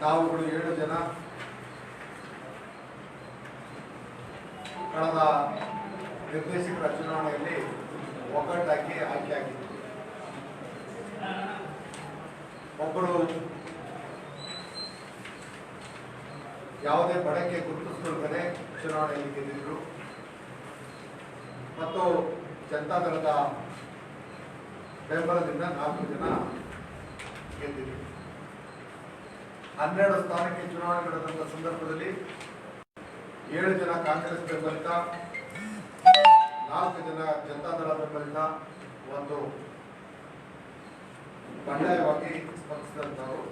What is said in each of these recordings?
ತಾವುಗಳು 7 ಜನ ಕಳೆದ ನಿರ್ದೇಶಕರ ಚುನಾವಣೆಯಲ್ಲಿ ಒಗ್ಗಟ್ಟಾಗಿ ಆಯ್ಕೆಯಾಗಿದ್ದರು. ಒಬ್ಬರು ಯಾವುದೇ ಬಳಕೆ ಗುರುತಿಸಿಕೊಳ್ಳದೆ ಚುನಾವಣೆಯಲ್ಲಿ ಗೆದ್ದಿದ್ರು ಮತ್ತು ಜನತಾದಳದ ಬೆಂಬಲದಿಂದ 4 ಜನ ಗೆದ್ದಿದ್ರು. 12 ಸ್ಥಾನಕ್ಕೆ ಚುನಾವಣೆ ನಡೆದಂತ ಸಂದರ್ಭದಲ್ಲಿ 7 ಜನ ಕಾಂಗ್ರೆಸ್ ಬೆಂಬಲಿತ, 4 ಜನ ಜನತಾದಳ ಬೆಂಬಲಿತ, ಒಂದು ಬಂಡಾಯವಾಗಿ ಸ್ಪರ್ಧಿಸಿದಂತವರು.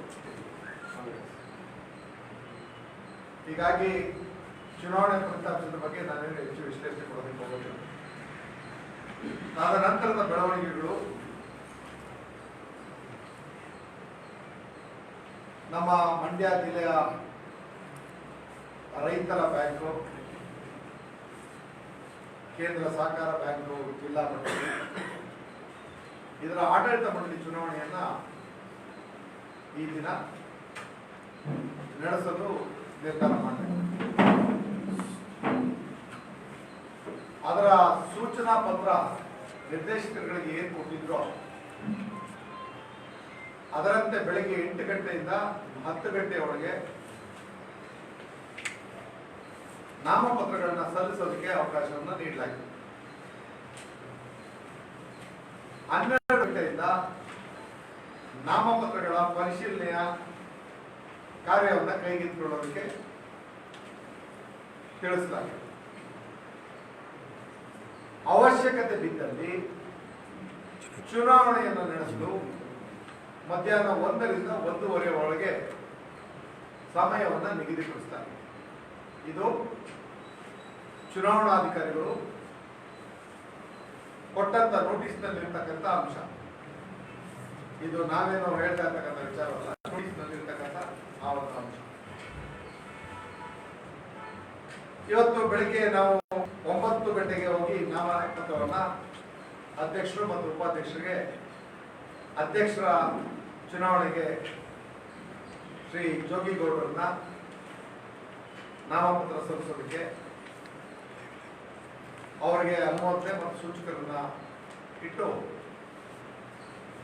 ಹೀಗಾಗಿ ಚುನಾವಣೆ ಫಲಿತಾಂಶದ ಬಗ್ಗೆ ನಾನೇನು ಹೆಚ್ಚು ವಿಶ್ಲೇಷಣೆ ಮಾಡೋದಕ್ಕೆ ಹೋಗೋದಿಲ್ಲ. ತದನಂತರದ ಬೆಳವಣಿಗೆಗಳು ನಮ್ಮ ಮಂಡ್ಯ ಜಿಲ್ಲೆಯ ರೈತರ ಬ್ಯಾಂಕು, ಕೇಂದ್ರ ಸಹಕಾರ ಬ್ಯಾಂಕು, ಜಿಲ್ಲಾ ಮಂಡಳಿ, ಇದರ ಆಡಳಿತ ಮಂಡಳಿ ಚುನಾವಣೆಯನ್ನ ಈ ದಿನ ನಡೆಸಲು ನಿರ್ಧಾರ ಮಾಡಿದೆ. ಅದರ ಸೂಚನಾ ಪತ್ರ ನಿರ್ದೇಶಕರುಗಳಿಗೆ ಏನು ಕೊಟ್ಟಿದ್ರು ಅದರಂತೆ ಬೆಳಗ್ಗೆ 8 ಗಂಟೆಯಿಂದ 10 ಗಂಟೆಯವರೆಗೆ ನಾಮಪತ್ರಗಳನ್ನ ಸಲ್ಲಿಸೋದಕ್ಕೆ ಅವಕಾಶವನ್ನು ನೀಡಲಾಗಿದೆ. 12 ಗಂಟೆಯಿಂದ ನಾಮಪತ್ರಗಳ ಪರಿಶೀಲನೆಯ ಕಾರ್ಯವನ್ನು ಕೈಗೆತ್ತಿಕೊಳ್ಳೋದಕ್ಕೆ ತಿಳಿಸಲಾಗಿದೆ. ಅವಶ್ಯಕತೆ ಬಿದ್ದಲ್ಲಿ ಚುನಾವಣೆಯನ್ನು ನಡೆಸಲು ಮಧ್ಯಾಹ್ನ 1 ರಿಂದ 1:30 ಒಳಗೆ ಸಮಯವನ್ನು ನಿಗದಿಪಡಿಸುತ್ತಾರೆ. ಇದು ಚುನಾವಣಾಧಿಕಾರಿಗಳು ಕೊಟ್ಟಂತ ನೋಟಿಸ್ನಲ್ಲಿರ್ತಕ್ಕಂಥ ಅಂಶ. ಇದು ನಾವೇನೋ ಹೇಳ್ತಾ ಇರ್ತಕ್ಕಂಥ ವಿಚಾರವಲ್ಲ, ನೋಟಿಸ್ನಲ್ಲಿರ್ತಕ್ಕಂಥ ಆ ಒಂದು ಅಂಶ. ಇವತ್ತು ಬೆಳಿಗ್ಗೆ ನಾವು 9 ಗಂಟೆಗೆ ಹೋಗಿ ನಾಮಪತ್ರವನ್ನ ಅಧ್ಯಕ್ಷರು ಮತ್ತು ಉಪಾಧ್ಯಕ್ಷರಿಗೆ ಅಧ್ಯಕ್ಷರ ಚುನಾವಣೆಗೆ ಶ್ರೀ ಜೋಗಿಗೌಡರನ್ನ ನಾಮಪತ್ರ ಸಲ್ಲಿಸೋದಕ್ಕೆ ಅವರಿಗೆ ಅನುಮೋದನೆ ಮತ್ತು ಸೂಚಕರನ್ನ ಇಟ್ಟು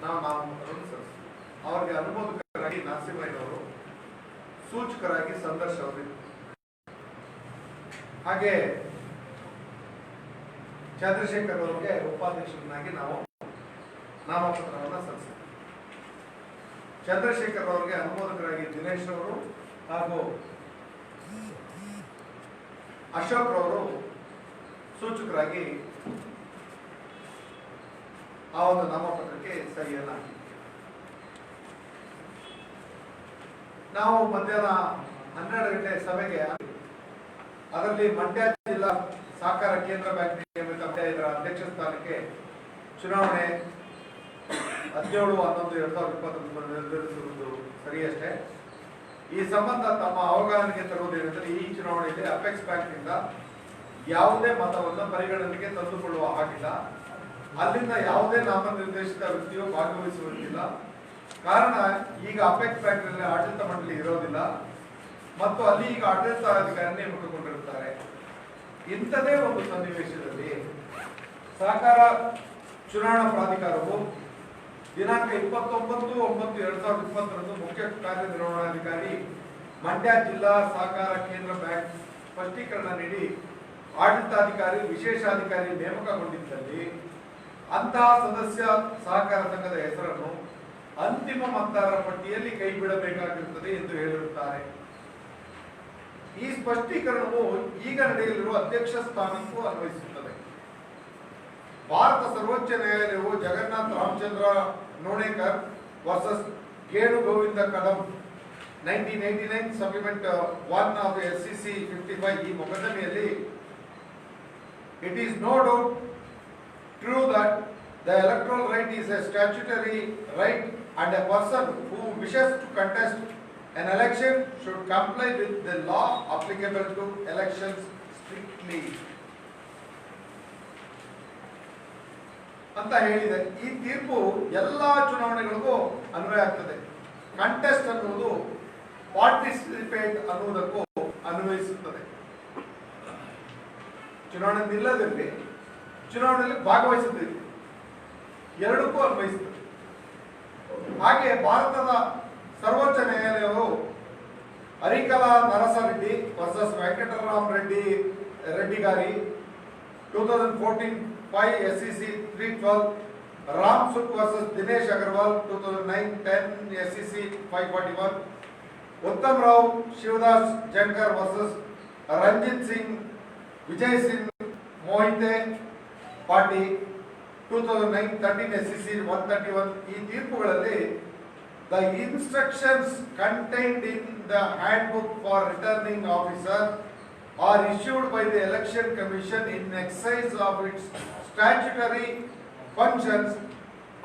ನಾವು ನಾಮಪತ್ರವನ್ನು ಸಲ್ಲಿಸ್ತೀವಿ. ಅವರಿಗೆ ಅನುಮೋದಕರಾಗಿ ನರಸಿಂಹಯ್ಯನವರು, ಸೂಚಕರಾಗಿ ಸಂದರ್ಶ್ ಅವರು, ಹಾಗೆ ಚಂದ್ರಶೇಖರ್ ಅವರಿಗೆ ಉಪಾಧ್ಯಕ್ಷರನ್ನಾಗಿ ನಾವು ನಾಮಪತ್ರವನ್ನು ಸಲ್ಲಿಸ್ತೀವಿ. ಚಂದ್ರಶೇಖರ್ ಅವರಿಗೆ ಅನುಮೋದಕರಾಗಿ ದಿನೇಶ್ ಅವರು ಹಾಗೂ ಅಶೋಕ್ ಅವರು ಸೂಚಕರಾಗಿ ಆ ಒಂದು ನಾಮಪತ್ರಕ್ಕೆ ಸಹಿಯನ್ನ ನಾವು ಮಧ್ಯಾಹ್ನ 12 ಗಂಟೆ ಸಭೆಗೆ ಅದರಲ್ಲಿ ಮಂಡ್ಯ ಜಿಲ್ಲಾ ಸಹಕಾರ ಕೇಂದ್ರ ಬ್ಯಾಂಕ್ ನಿಯಮಿತ ಇದರ ಅಧ್ಯಕ್ಷ ಸ್ಥಾನಕ್ಕೆ ಚುನಾವಣೆ 17/11/2021 ನಿರ್ಧರಿಸುವುದು ಸರಿಯಷ್ಟೇ. ಈ ಸಂಬಂಧ ತಮ್ಮ ಅವಗಾಹನೆಗೆ ತರುವುದೇನೆಂದರೆ, ಈ ಚುನಾವಣೆಯಲ್ಲಿ ಅಪೆಕ್ಸ್ ಬ್ಯಾಂಕ್ನಿಂದ ಯಾವುದೇ ಮತವನ್ನು ಪರಿಗಣನೆಗೆ ತಂದುಕೊಳ್ಳುವ ಹಾಗಿಲ್ಲ. ಅಲ್ಲಿಂದ ಯಾವುದೇ ನಾಮನಿರ್ದೇಶಿತ ವ್ಯಕ್ತಿಯು ಭಾಗವಹಿಸುವುದಿಲ್ಲ. ಕಾರಣ, ಈಗ ಅಪೆಕ್ಸ್ ಬ್ಯಾಂಕ್ನಲ್ಲಿ ಆಡಳಿತ ಮಂಡಳಿ ಇರೋದಿಲ್ಲ ಮತ್ತು ಅಲ್ಲಿ ಈಗ ಆಡಳಿತಾಧಿಕಾರಿ ನೇಮಕಗೊಂಡಿರುತ್ತಾರೆ. ಇಂಥದೇ ಒಂದು ಸನ್ನಿವೇಶದಲ್ಲಿ ಸಹಕಾರ ಚುನಾವಣಾ ಪ್ರಾಧಿಕಾರವು ದಿನಾಂಕ 29/9/2020 ಮುಖ್ಯ ಕಾರ್ಯನಿರ್ವಹಣಾಧಿಕಾರಿ ಮಂಡ್ಯ ಜಿಲ್ಲಾ ಸಹಕಾರ ಕೇಂದ್ರ ಬ್ಯಾಂಕ್ ಸ್ಪಷ್ಟೀಕರಣ ನೀಡಿ ಆಡಳಿತಾಧಿಕಾರಿ ವಿಶೇಷಾಧಿಕಾರಿ ನೇಮಕಗೊಂಡಿದ್ದಲ್ಲಿ ಅಂತಹ ಸದಸ್ಯ ಸಹಕಾರ ಸಂಘದ ಹೆಸರನ್ನು ಅಂತಿಮ ಮತದಾರರ ಪಟ್ಟಿಯಲ್ಲಿ ಕೈ ಬಿಡಬೇಕಾಗಿರುತ್ತದೆ ಎಂದು ಹೇಳಿರುತ್ತಾರೆ. ಈ ಸ್ಪಷ್ಟೀಕರಣವು ಈಗ ನಡೆಯಲಿರುವ ಅಧ್ಯಕ್ಷ ಸ್ಥಾನಕ್ಕೂ ಅನ್ವಯಿಸುತ್ತದೆ. ಭಾರತ ಸರ್ವೋಚ್ಚ ನ್ಯಾಯಾಲಯವು Jagannath Ramachandra Nonekar versus Genu Govinda Kadam 1989 supplement 1 of the SCC 55 ಈ ಮೊಕದ್ದಮೆಯಲ್ಲಿ it is no doubt true that the electoral right is a statutory right and a person who wishes to contest an election should comply with the law applicable to elections strictly ಅಂತ ಹೇಳಿದೆ. ಈ ತೀರ್ಪು ಎಲ್ಲಾ ಚುನಾವಣೆಗಳಿಗೂ ಅನ್ವಯ ಆಗ್ತದೆ. Contest ಅನ್ನುವುದು participate ಅನ್ನುವುದಕ್ಕೂ ಅನ್ವಯಿಸುತ್ತದೆ. ಚುನಾವಣೆ ನಿಲ್ಲದಿರಲಿ, ಚುನಾವಣೆಯಲ್ಲಿ ಭಾಗವಹಿಸುತ್ತಿರಲಿ, ಎರಡಕ್ಕೂ ಅನ್ವಯಿಸುತ್ತದೆ. ಹಾಗೆ ಭಾರತದ ಸರ್ವೋಚ್ಚ ನ್ಯಾಯಾಲಯವು Arikala Narasareddy versus Venkataram Reddy Gari 2014 5 SEC 312, Ram Sukh versus Dinesh Agarwal 2009 10 SEC 541, Uttam Rao Shivdas Jankar versus Ranjit Singh Vijay Singh Mohite Patil 2009 13 SEC 131. ಈ ತೀರ್ಪುಗಳಲ್ಲಿ the instructions contained in the handbook for returning officer are issued by the election commission in exercise of its statutory functions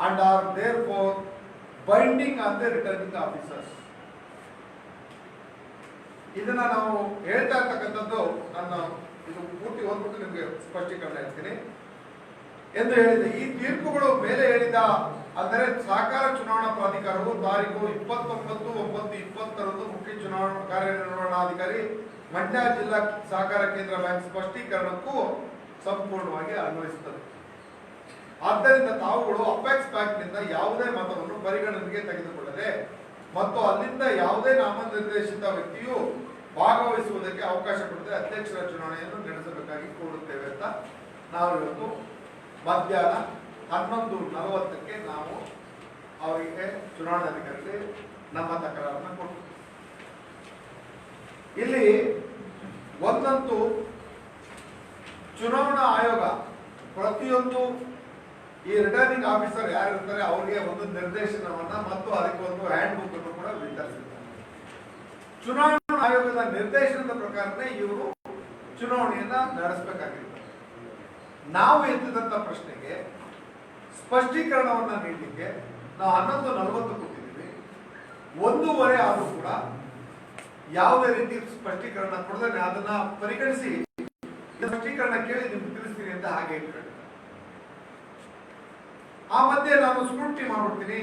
and are therefore binding on the returning officers. ಇದನ್ನ ನಾವು ಹೇಳ್ತಾ ಇರ್ತಕ್ಕಂಥದ್ದು ನನ್ನ ಇದು ಪೂರ್ತಿ ಓದ್ಬಿಟ್ಟು ನಿಮಗೆ ಸ್ಪಷ್ಟೀಕರಣ ಹೇಳ್ತೀನಿ ಎಂದು ಹೇಳಿದೆ. ಈ ತೀರ್ಪುಗಳು ಮೇಲೆ ಹೇಳಿದ ಅಂದರೆ ಸಹಕಾರ ಚುನಾವಣಾ ಪ್ರಾಧಿಕಾರವು ತಾರೀಕು 29/9/20 ಮುಖ್ಯ ಚುನಾವಣಾ ಕಾರ್ಯನಿರ್ವಹಣಾಧಿಕಾರಿ ಮಂಡ್ಯ ಜಿಲ್ಲಾ ಸಹಕಾರ ಕೇಂದ್ರ ಬ್ಯಾಂಕ್ ಸ್ಪಷ್ಟೀಕರಣಕ್ಕೂ ಸಂಪೂರ್ಣವಾಗಿ ಅನ್ವಯಿಸುತ್ತದೆ. ಆದ್ದರಿಂದ ತಾವುಗಳು ಅಪೆಕ್ಸ್ ಬ್ಯಾಂಕ್ನಿಂದ ಯಾವುದೇ ಮತವನ್ನು ಪರಿಗಣನೆಗೆ ತೆಗೆದುಕೊಳ್ಳದೆ ಮತ್ತು ಅಲ್ಲಿಂದ ಯಾವುದೇ ನಾಮನಿರ್ದೇಶಿತ ವ್ಯಕ್ತಿಯು ಭಾಗವಹಿಸುವುದಕ್ಕೆ ಅವಕಾಶ ಕೊಡದೆ ಅಧ್ಯಕ್ಷರ ಚುನಾವಣೆಯನ್ನು ನಡೆಸಬೇಕಾಗಿ ಕೋರುತ್ತೇವೆ ಅಂತ ನಾವು ಇವತ್ತು ಮಧ್ಯಾಹ್ನ 11:40 ನಾವು ಅವರಿಗೆ ಚುನಾವಣಾಧಿಕಾರಿಗೆ ನಮ್ಮ ತಕರಾರನ್ನು ಕೊಟ್ಟು ಇಲ್ಲಿ ಒಂದಂತೂ ಚುನಾವಣಾ ಆಯೋಗ ಪ್ರತಿಯೊಂದು ಈ ರಿಟರ್ನಿಂಗ್ ಆಫೀಸರ್ ಯಾರಿರ್ತಾರೆ ಅವರಿಗೆ ಒಂದು ನಿರ್ದೇಶನವನ್ನ ಮತ್ತು ಅದಕ್ಕೆ ಒಂದು ಹ್ಯಾಂಡ್ ಬುಕ್ ಅನ್ನು ಕೂಡ ವಿತರಿಸಿದ್ದಾರೆ. ಚುನಾವಣಾ ಆಯೋಗದ ನಿರ್ದೇಶನದ ಪ್ರಕಾರನೇ ಇವರು ಚುನಾವಣೆಯನ್ನ ನಡೆಸಬೇಕಾಗಿರುತ್ತೆ. ನಾವು ಎತ್ತಿದಂತ ಪ್ರಶ್ನೆಗೆ ಸ್ಪಷ್ಟೀಕರಣವನ್ನ ನೀಡಲಿಕ್ಕೆ ನಾವು 11:40 ಕೊಟ್ಟಿದ್ದೀವಿ. 1:15 ಆದರೂ ಕೂಡ ಯಾವುದೇ ರೀತಿ ಸ್ಪಷ್ಟೀಕರಣ ಕೊಡದೆ ಅದನ್ನ ಪರಿಗಣಿಸಿ ಸ್ಪಷ್ಟೀಕರಣ ಕೇಳಿ ನಿಮ್ಗೆ ತಿಳಿಸ್ತೀನಿ ಅಂತ ಹಾಗೆ ಇಟ್ಕೊಂಡು ಆ ಮಧ್ಯೆ ನಾನು ಸ್ಕ್ರೂಟಿನಿ ಮಾಡ್ಬಿಡ್ತೀನಿ,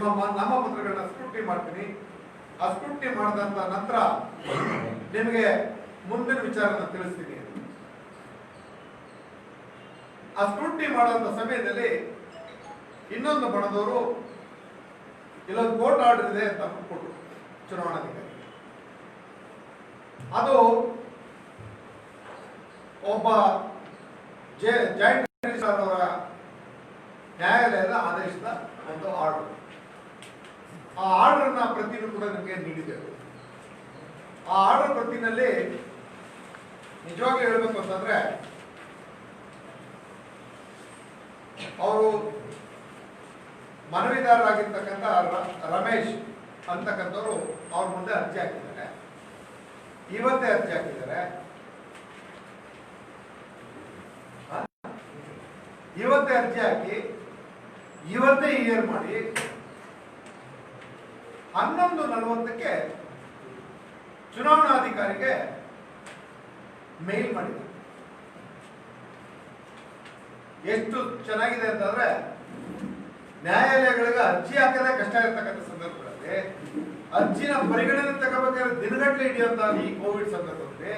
ನಮ್ಮ ಪತ್ರಗಳನ್ನ ಸ್ಕ್ರೂಟಿನಿ ಮಾಡ್ತೀನಿ. ಆ ಸ್ಕ್ರೂಟಿನಿ ಮಾಡಿದಂತ ನಂತರ ನಿಮಗೆ ಮುಂದಿನ ವಿಚಾರನ ತಿಳಿಸ್ತೀನಿ. ಆ ಸ್ಕ್ರೂಟಿನಿ ಮಾಡುವಂತ ಸಮಯದಲ್ಲಿ ಇನ್ನೊಂದು ಬಣದವರು ಇಲ್ಲೊಂದು ಕೋರ್ಟ್ ಆರ್ಡರ್ ಇದೆ ಅಂತ ಕೊಟ್ಟರು ಚುನಾವಣಾಧಿಕಾರಿ. ಅದು ಒಬ್ಬ ಜಾಯಿಂಟ್ ಅವರ ನ್ಯಾಯಾಲಯದ ಆದೇಶದ ಒಂದು ಆರ್ಡರ್. ಆ ಆರ್ಡರ್ನ ಪ್ರತಿನೂ ಕೂಡ ನಿಮಗೆ ನೀಡಿದ್ದೇವೆ. ಆ ಆರ್ಡರ್ ಪ್ರತಿನಲ್ಲಿ ನಿಜವಾಗಿ ಹೇಳಬೇಕು ಅಂತಂದ್ರೆ ಅವರು ಮನವಿದಾರರಾಗಿರ್ತಕ್ಕಂಥ ರಮೇಶ್ ಅಂತಕ್ಕಂಥವ್ರು ಅವ್ರ ಮುಂದೆ ಅರ್ಜಿ ಹಾಕಿದ್ದಾರೆ. ಇವತ್ತೇ ಅರ್ಜಿ ಹಾಕಿದ್ದಾರೆ. ಇವತ್ತೇ ಅರ್ಜಿ ಹಾಕಿ ಇವತ್ತೇ ಹಿಯರ್ ಮಾಡಿ 11:40 ಚುನಾವಣಾಧಿಕಾರಿಗೆ ಮೇಲ್ ಮಾಡಿದ್ದಾರೆ. ಎಷ್ಟು ಚೆನ್ನಾಗಿದೆ ಅಂತಂದ್ರೆ ನ್ಯಾಯಾಲಯಗಳಿಗೆ ಅರ್ಜಿ ಹಾಕದೆ ಕಷ್ಟ ಇರತಕ್ಕಂಥ ಸಂದರ್ಭಗಳಲ್ಲಿ ಅರ್ಜಿನ ಪರಿಗಣನೆ ತಗೋಬೇಕಾದ್ರೆ ದಿನಗಟ್ಟಲೆ ಹಿಡಿಯುವಂತ ಈ ಕೋವಿಡ್ ಸಂದರ್ಭದಲ್ಲಿ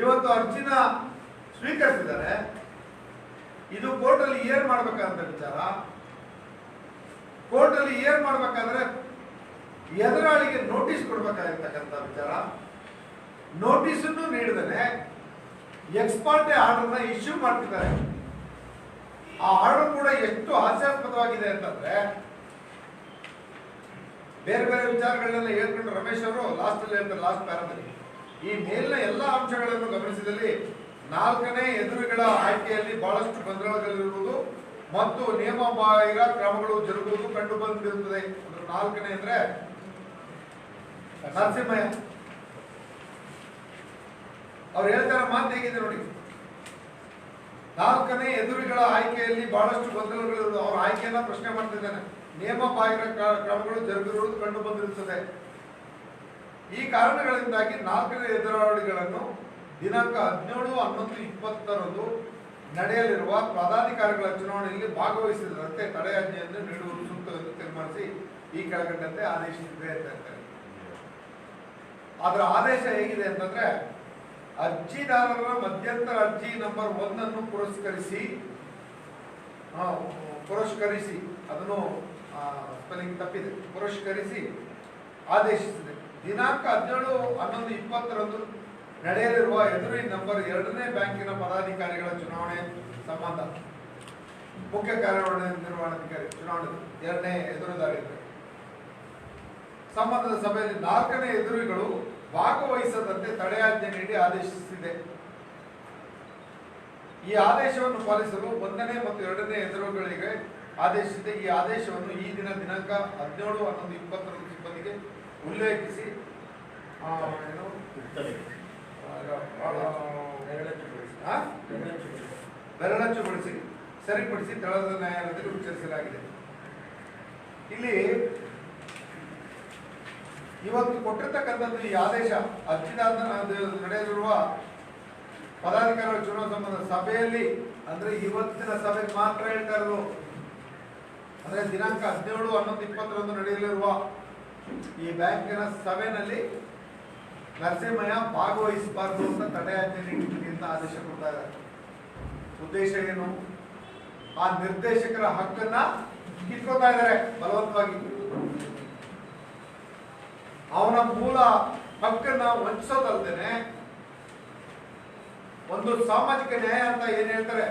ಇವತ್ತು ಅರ್ಜಿನ ಸ್ವೀಕರಿಸಿದ್ದಾರೆ. ಇದು ಕೋರ್ಟ್ ಅಲ್ಲಿ ಹಿಯರ್ ಮಾಡಬೇಕಂತ ವಿಚಾರ. ಕೋರ್ಟ್ ಅಲ್ಲಿ ಹಿಯರ್ ಮಾಡಬೇಕಾದ್ರೆ ಎದುರಾಳಿಗೆ ನೋಟಿಸ್ ಕೊಡ್ಬೇಕಾಗಿರ್ತಕ್ಕಂಥ ವಿಚಾರ. ನೋಟಿಸನ್ನು ನೀಡದೇನೆ ಎಕ್ಸ್ಪರ್ಟ್ ಆರ್ಡರ್ನ ಇಶ್ಯೂ ಮಾಡ್ತಿದ್ದಾರೆ. ಆ ಆರ್ಡರ್ ಕೂಡ ಎಷ್ಟು ಹಾಸ್ಯಾಸ್ಪದವಾಗಿದೆ ಅಂತಂದ್ರೆ ಬೇರೆ ಬೇರೆ ವಿಚಾರಗಳನ್ನೆಲ್ಲ ಹೇಳ್ಕೊಂಡು ರಮೇಶ್ ಅವರು ಲಾಸ್ಟ್ ಅಲ್ಲಿ ಹೇಳ್ತಾರೆ, ಲಾಸ್ಟ್ ಪ್ಯಾರಾದಲ್ಲಿ ಈ ಮೇಲಿನ ಎಲ್ಲ ಅಂಶಗಳನ್ನು ಗಮನಿಸಿದಲ್ಲಿ 4ನೇ ಎದುರುಗಳ ಆಯ್ಕೆಯಲ್ಲಿ ಬಹಳಷ್ಟು ಗೊಂದಲಗಳಿರುವುದು ಮತ್ತು ನಿಯಮಬಾಹಿರ ಕ್ರಮಗಳು ಜರುಗುವುದು ಕಂಡು ಬಂದಿರುತ್ತದೆ. 4ನೇ ಅಂದ್ರೆ ನರಸಿಂಹಯ್ಯ ಅವ್ರು ಹೇಳ್ತಾರೆ ಮಾತು ಹೇಗಿದೆ ನೋಡಿ. 4ನೇ ಎದುರುಗಳ ಆಯ್ಕೆಯಲ್ಲಿ ಬಹಳಷ್ಟು ಗೊಂದಲಗಳಿರುವುದು. ಅವ್ರ ಆಯ್ಕೆಯನ್ನ ಪ್ರಶ್ನೆ ಮಾಡ್ತಿದ್ದಾನೆ. ನಿಯಮಬಾಹಿರ ಕ್ರಮಗಳು ಜರುಗಿರುವುದು ಕಂಡು ಬಂದಿರುತ್ತದೆ. ಈ ಕಾರಣಗಳಿಂದಾಗಿ 4ನೇ ಎದುರಾಳಿಗಳನ್ನು ದಿನಾಂಕ 17/11/20 ನಡೆಯಲಿರುವ ಪದಾಧಿಕಾರಿಗಳ ಚುನಾವಣೆಯಲ್ಲಿ ಭಾಗವಹಿಸಿದಂತೆ ತಡೆಯಾಜ್ಞೆಯನ್ನು ನೀಡುವುದು ಸೂಕ್ತ ಎಂದು ತಿರಸ್ಕರಿಸಿ ಈ ಕೆಳಕಂಡಂತೆ ಆದೇಶಿಸಿದೆ ಅಂತ ಹೇಳ್ತಾರೆ. ಅದರ ಆದೇಶ ಹೇಗಿದೆ ಅಂತಂದ್ರೆ, ಅರ್ಜಿದಾರರ ಮಧ್ಯಂತರ ಅರ್ಜಿ ನಂಬರ್ 1 ಅನ್ನು ಪುರಸ್ಕರಿಸಿ ಅದನ್ನು ಸ್ಪೆಲ್ಲಿಂಗ್ ತಪ್ಪಿದೆ, ಪುರಸ್ಕರಿಸಿ ಆದೇಶಿಸಿದೆ. ದಿನಾಂಕ 17/11/20 ನಡೆಯಲಿರುವ ಎದುರು ನಂಬರ್ 2ನೇ ಬ್ಯಾಂಕಿನ ಪದಾಧಿಕಾರಿಗಳ ಚುನಾವಣೆ ಸಂಬಂಧ ಮುಖ್ಯ ಕಾರ್ಯನಿರ್ವಹಣಾಧಿಕಾರಿ ಚುನಾವಣೆ 2ನೇ ಎದುರುದಾರಿ ಸಂಬಂಧದ ಸಭೆಯಲ್ಲಿ 4ನೇ ಎದುರುಗಳು ಭಾಗವಹಿಸದಂತೆ ತಡೆಯಾಜ್ಞೆ ನೀಡಿ ಆದೇಶಿಸಿದೆ. ಈ ಆದೇಶವನ್ನು ಪಾಲಿಸಲು 1ನೇ ಮತ್ತು 2ನೇ ಎದುರುಗಳಿಗೆ ಆದೇಶಿಸಿದೆ. ಈ ಆದೇಶವನ್ನು ಈ ದಿನಾಂಕ 17/11/20 ಸಿಬ್ಬಂದಿಗೆ ಉಲ್ಲೇಖಿಸಿ ಬೆರಳಚ್ಚುಗೊಳಿಸಿ ಸರಿಪಡಿಸಿ ತಳದ ನ್ಯಾಯಾಲಯದಲ್ಲಿ ಉಚ್ಚರಿಸಲಾಗಿದೆ. ಇಲ್ಲಿ ಇವತ್ತು ಕೊಟ್ಟಿರ್ತಕ್ಕಂಥದ್ದು ಈ ಆದೇಶ ಅರ್ಜಿದಾರ ನಡೆಯಲಿರುವ ಪದಾಧಿಕಾರಿಗಳ ಚುನಾವಣಾ ಸಂಬಂಧ ಸಭೆಯಲ್ಲಿ, ಅಂದ್ರೆ ಇವತ್ತಿನ ಸಭೆ ಮಾತ್ರ ಹೇಳ್ತಾ ಇರೋದು. ಅಂದ್ರೆ ದಿನಾಂಕ 17/11/20 ನಡೆಯಲಿರುವ ಈ ಬ್ಯಾಂಕಿನ ಸಭೆಯಲ್ಲಿ ನರಸಿಂಹಯ್ಯ ಭಾಗವಹಿಸಬಾರದು ಅಂತ ತಡೆಯಾಜ್ಞೆ ನೀಡಿದ್ದೀನಿ ಅಂತ ಆದೇಶ ಕೊಡ್ತಾ ಇದ್ದಾರೆ. ಉದ್ದೇಶ ಏನು? ಆ ನಿರ್ದೇಶಕರ ಹಕ್ಕನ್ನ ಕಿತ್ಕೊತಾ ಇದ್ದಾರೆ ಬಲವಂತವಾಗಿ. ಅವನ ಮೂಲ ಹಕ್ಕನ್ನ ವಂಚಿಸೋದಲ್ದೇನೆ ಒಂದು ಸಾಮಾಜಿಕ ನ್ಯಾಯ ಅಂತ ಏನ್ ಹೇಳ್ತಾರೆ,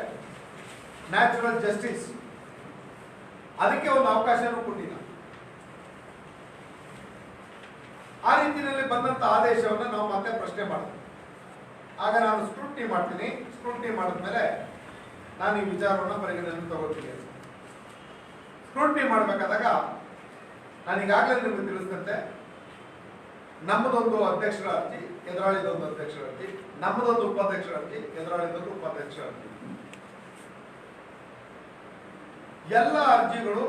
ನ್ಯಾಚುರಲ್ ಜಸ್ಟಿಸ್, ಅದಕ್ಕೆ ಒಂದು ಅವಕಾಶನೂ ಕೊಟ್ಟಿಲ್ಲ. ಆ ರೀತಿಯಲ್ಲಿ ಬಂದಂತ ಆದೇಶವನ್ನು ನಾವು ಮತ್ತೆ ಪ್ರಶ್ನೆ ಮಾಡ್ತೀವಿ. ಆಗ ನಾನು ಸ್ಕ್ರೂಟಿನಿ ಮಾಡ್ತೀನಿ. ಸ್ಕ್ರೂಟಿನಿ ಮಾಡಿದ್ಮೇಲೆ ನಾನು ಈ ವಿಚಾರವನ್ನು ಪರಿಗಣನೆಗೆ ತಗೋತೀನಿ. ಸ್ಕ್ರೂಟಿನಿ ಮಾಡಬೇಕಾದಾಗ ನಾನು ಈಗಾಗಲೇ ನಿಮಗೆ ತಿಳಿಸಿದಂತೆ ನಮ್ಮದೊಂದು ಅಧ್ಯಕ್ಷರ ಅರ್ಜಿ, ಎದುರಾಳಿದೊಂದು ಅಧ್ಯಕ್ಷರ ಅರ್ಜಿ, ನಮ್ಮದೊಂದು ಉಪಾಧ್ಯಕ್ಷರ ಅರ್ಜಿ, ಎದುರಾಳಿದೊಂದು ಉಪಾಧ್ಯಕ್ಷರ ಅರ್ಜಿ. ಎಲ್ಲ ಅರ್ಜಿಗಳು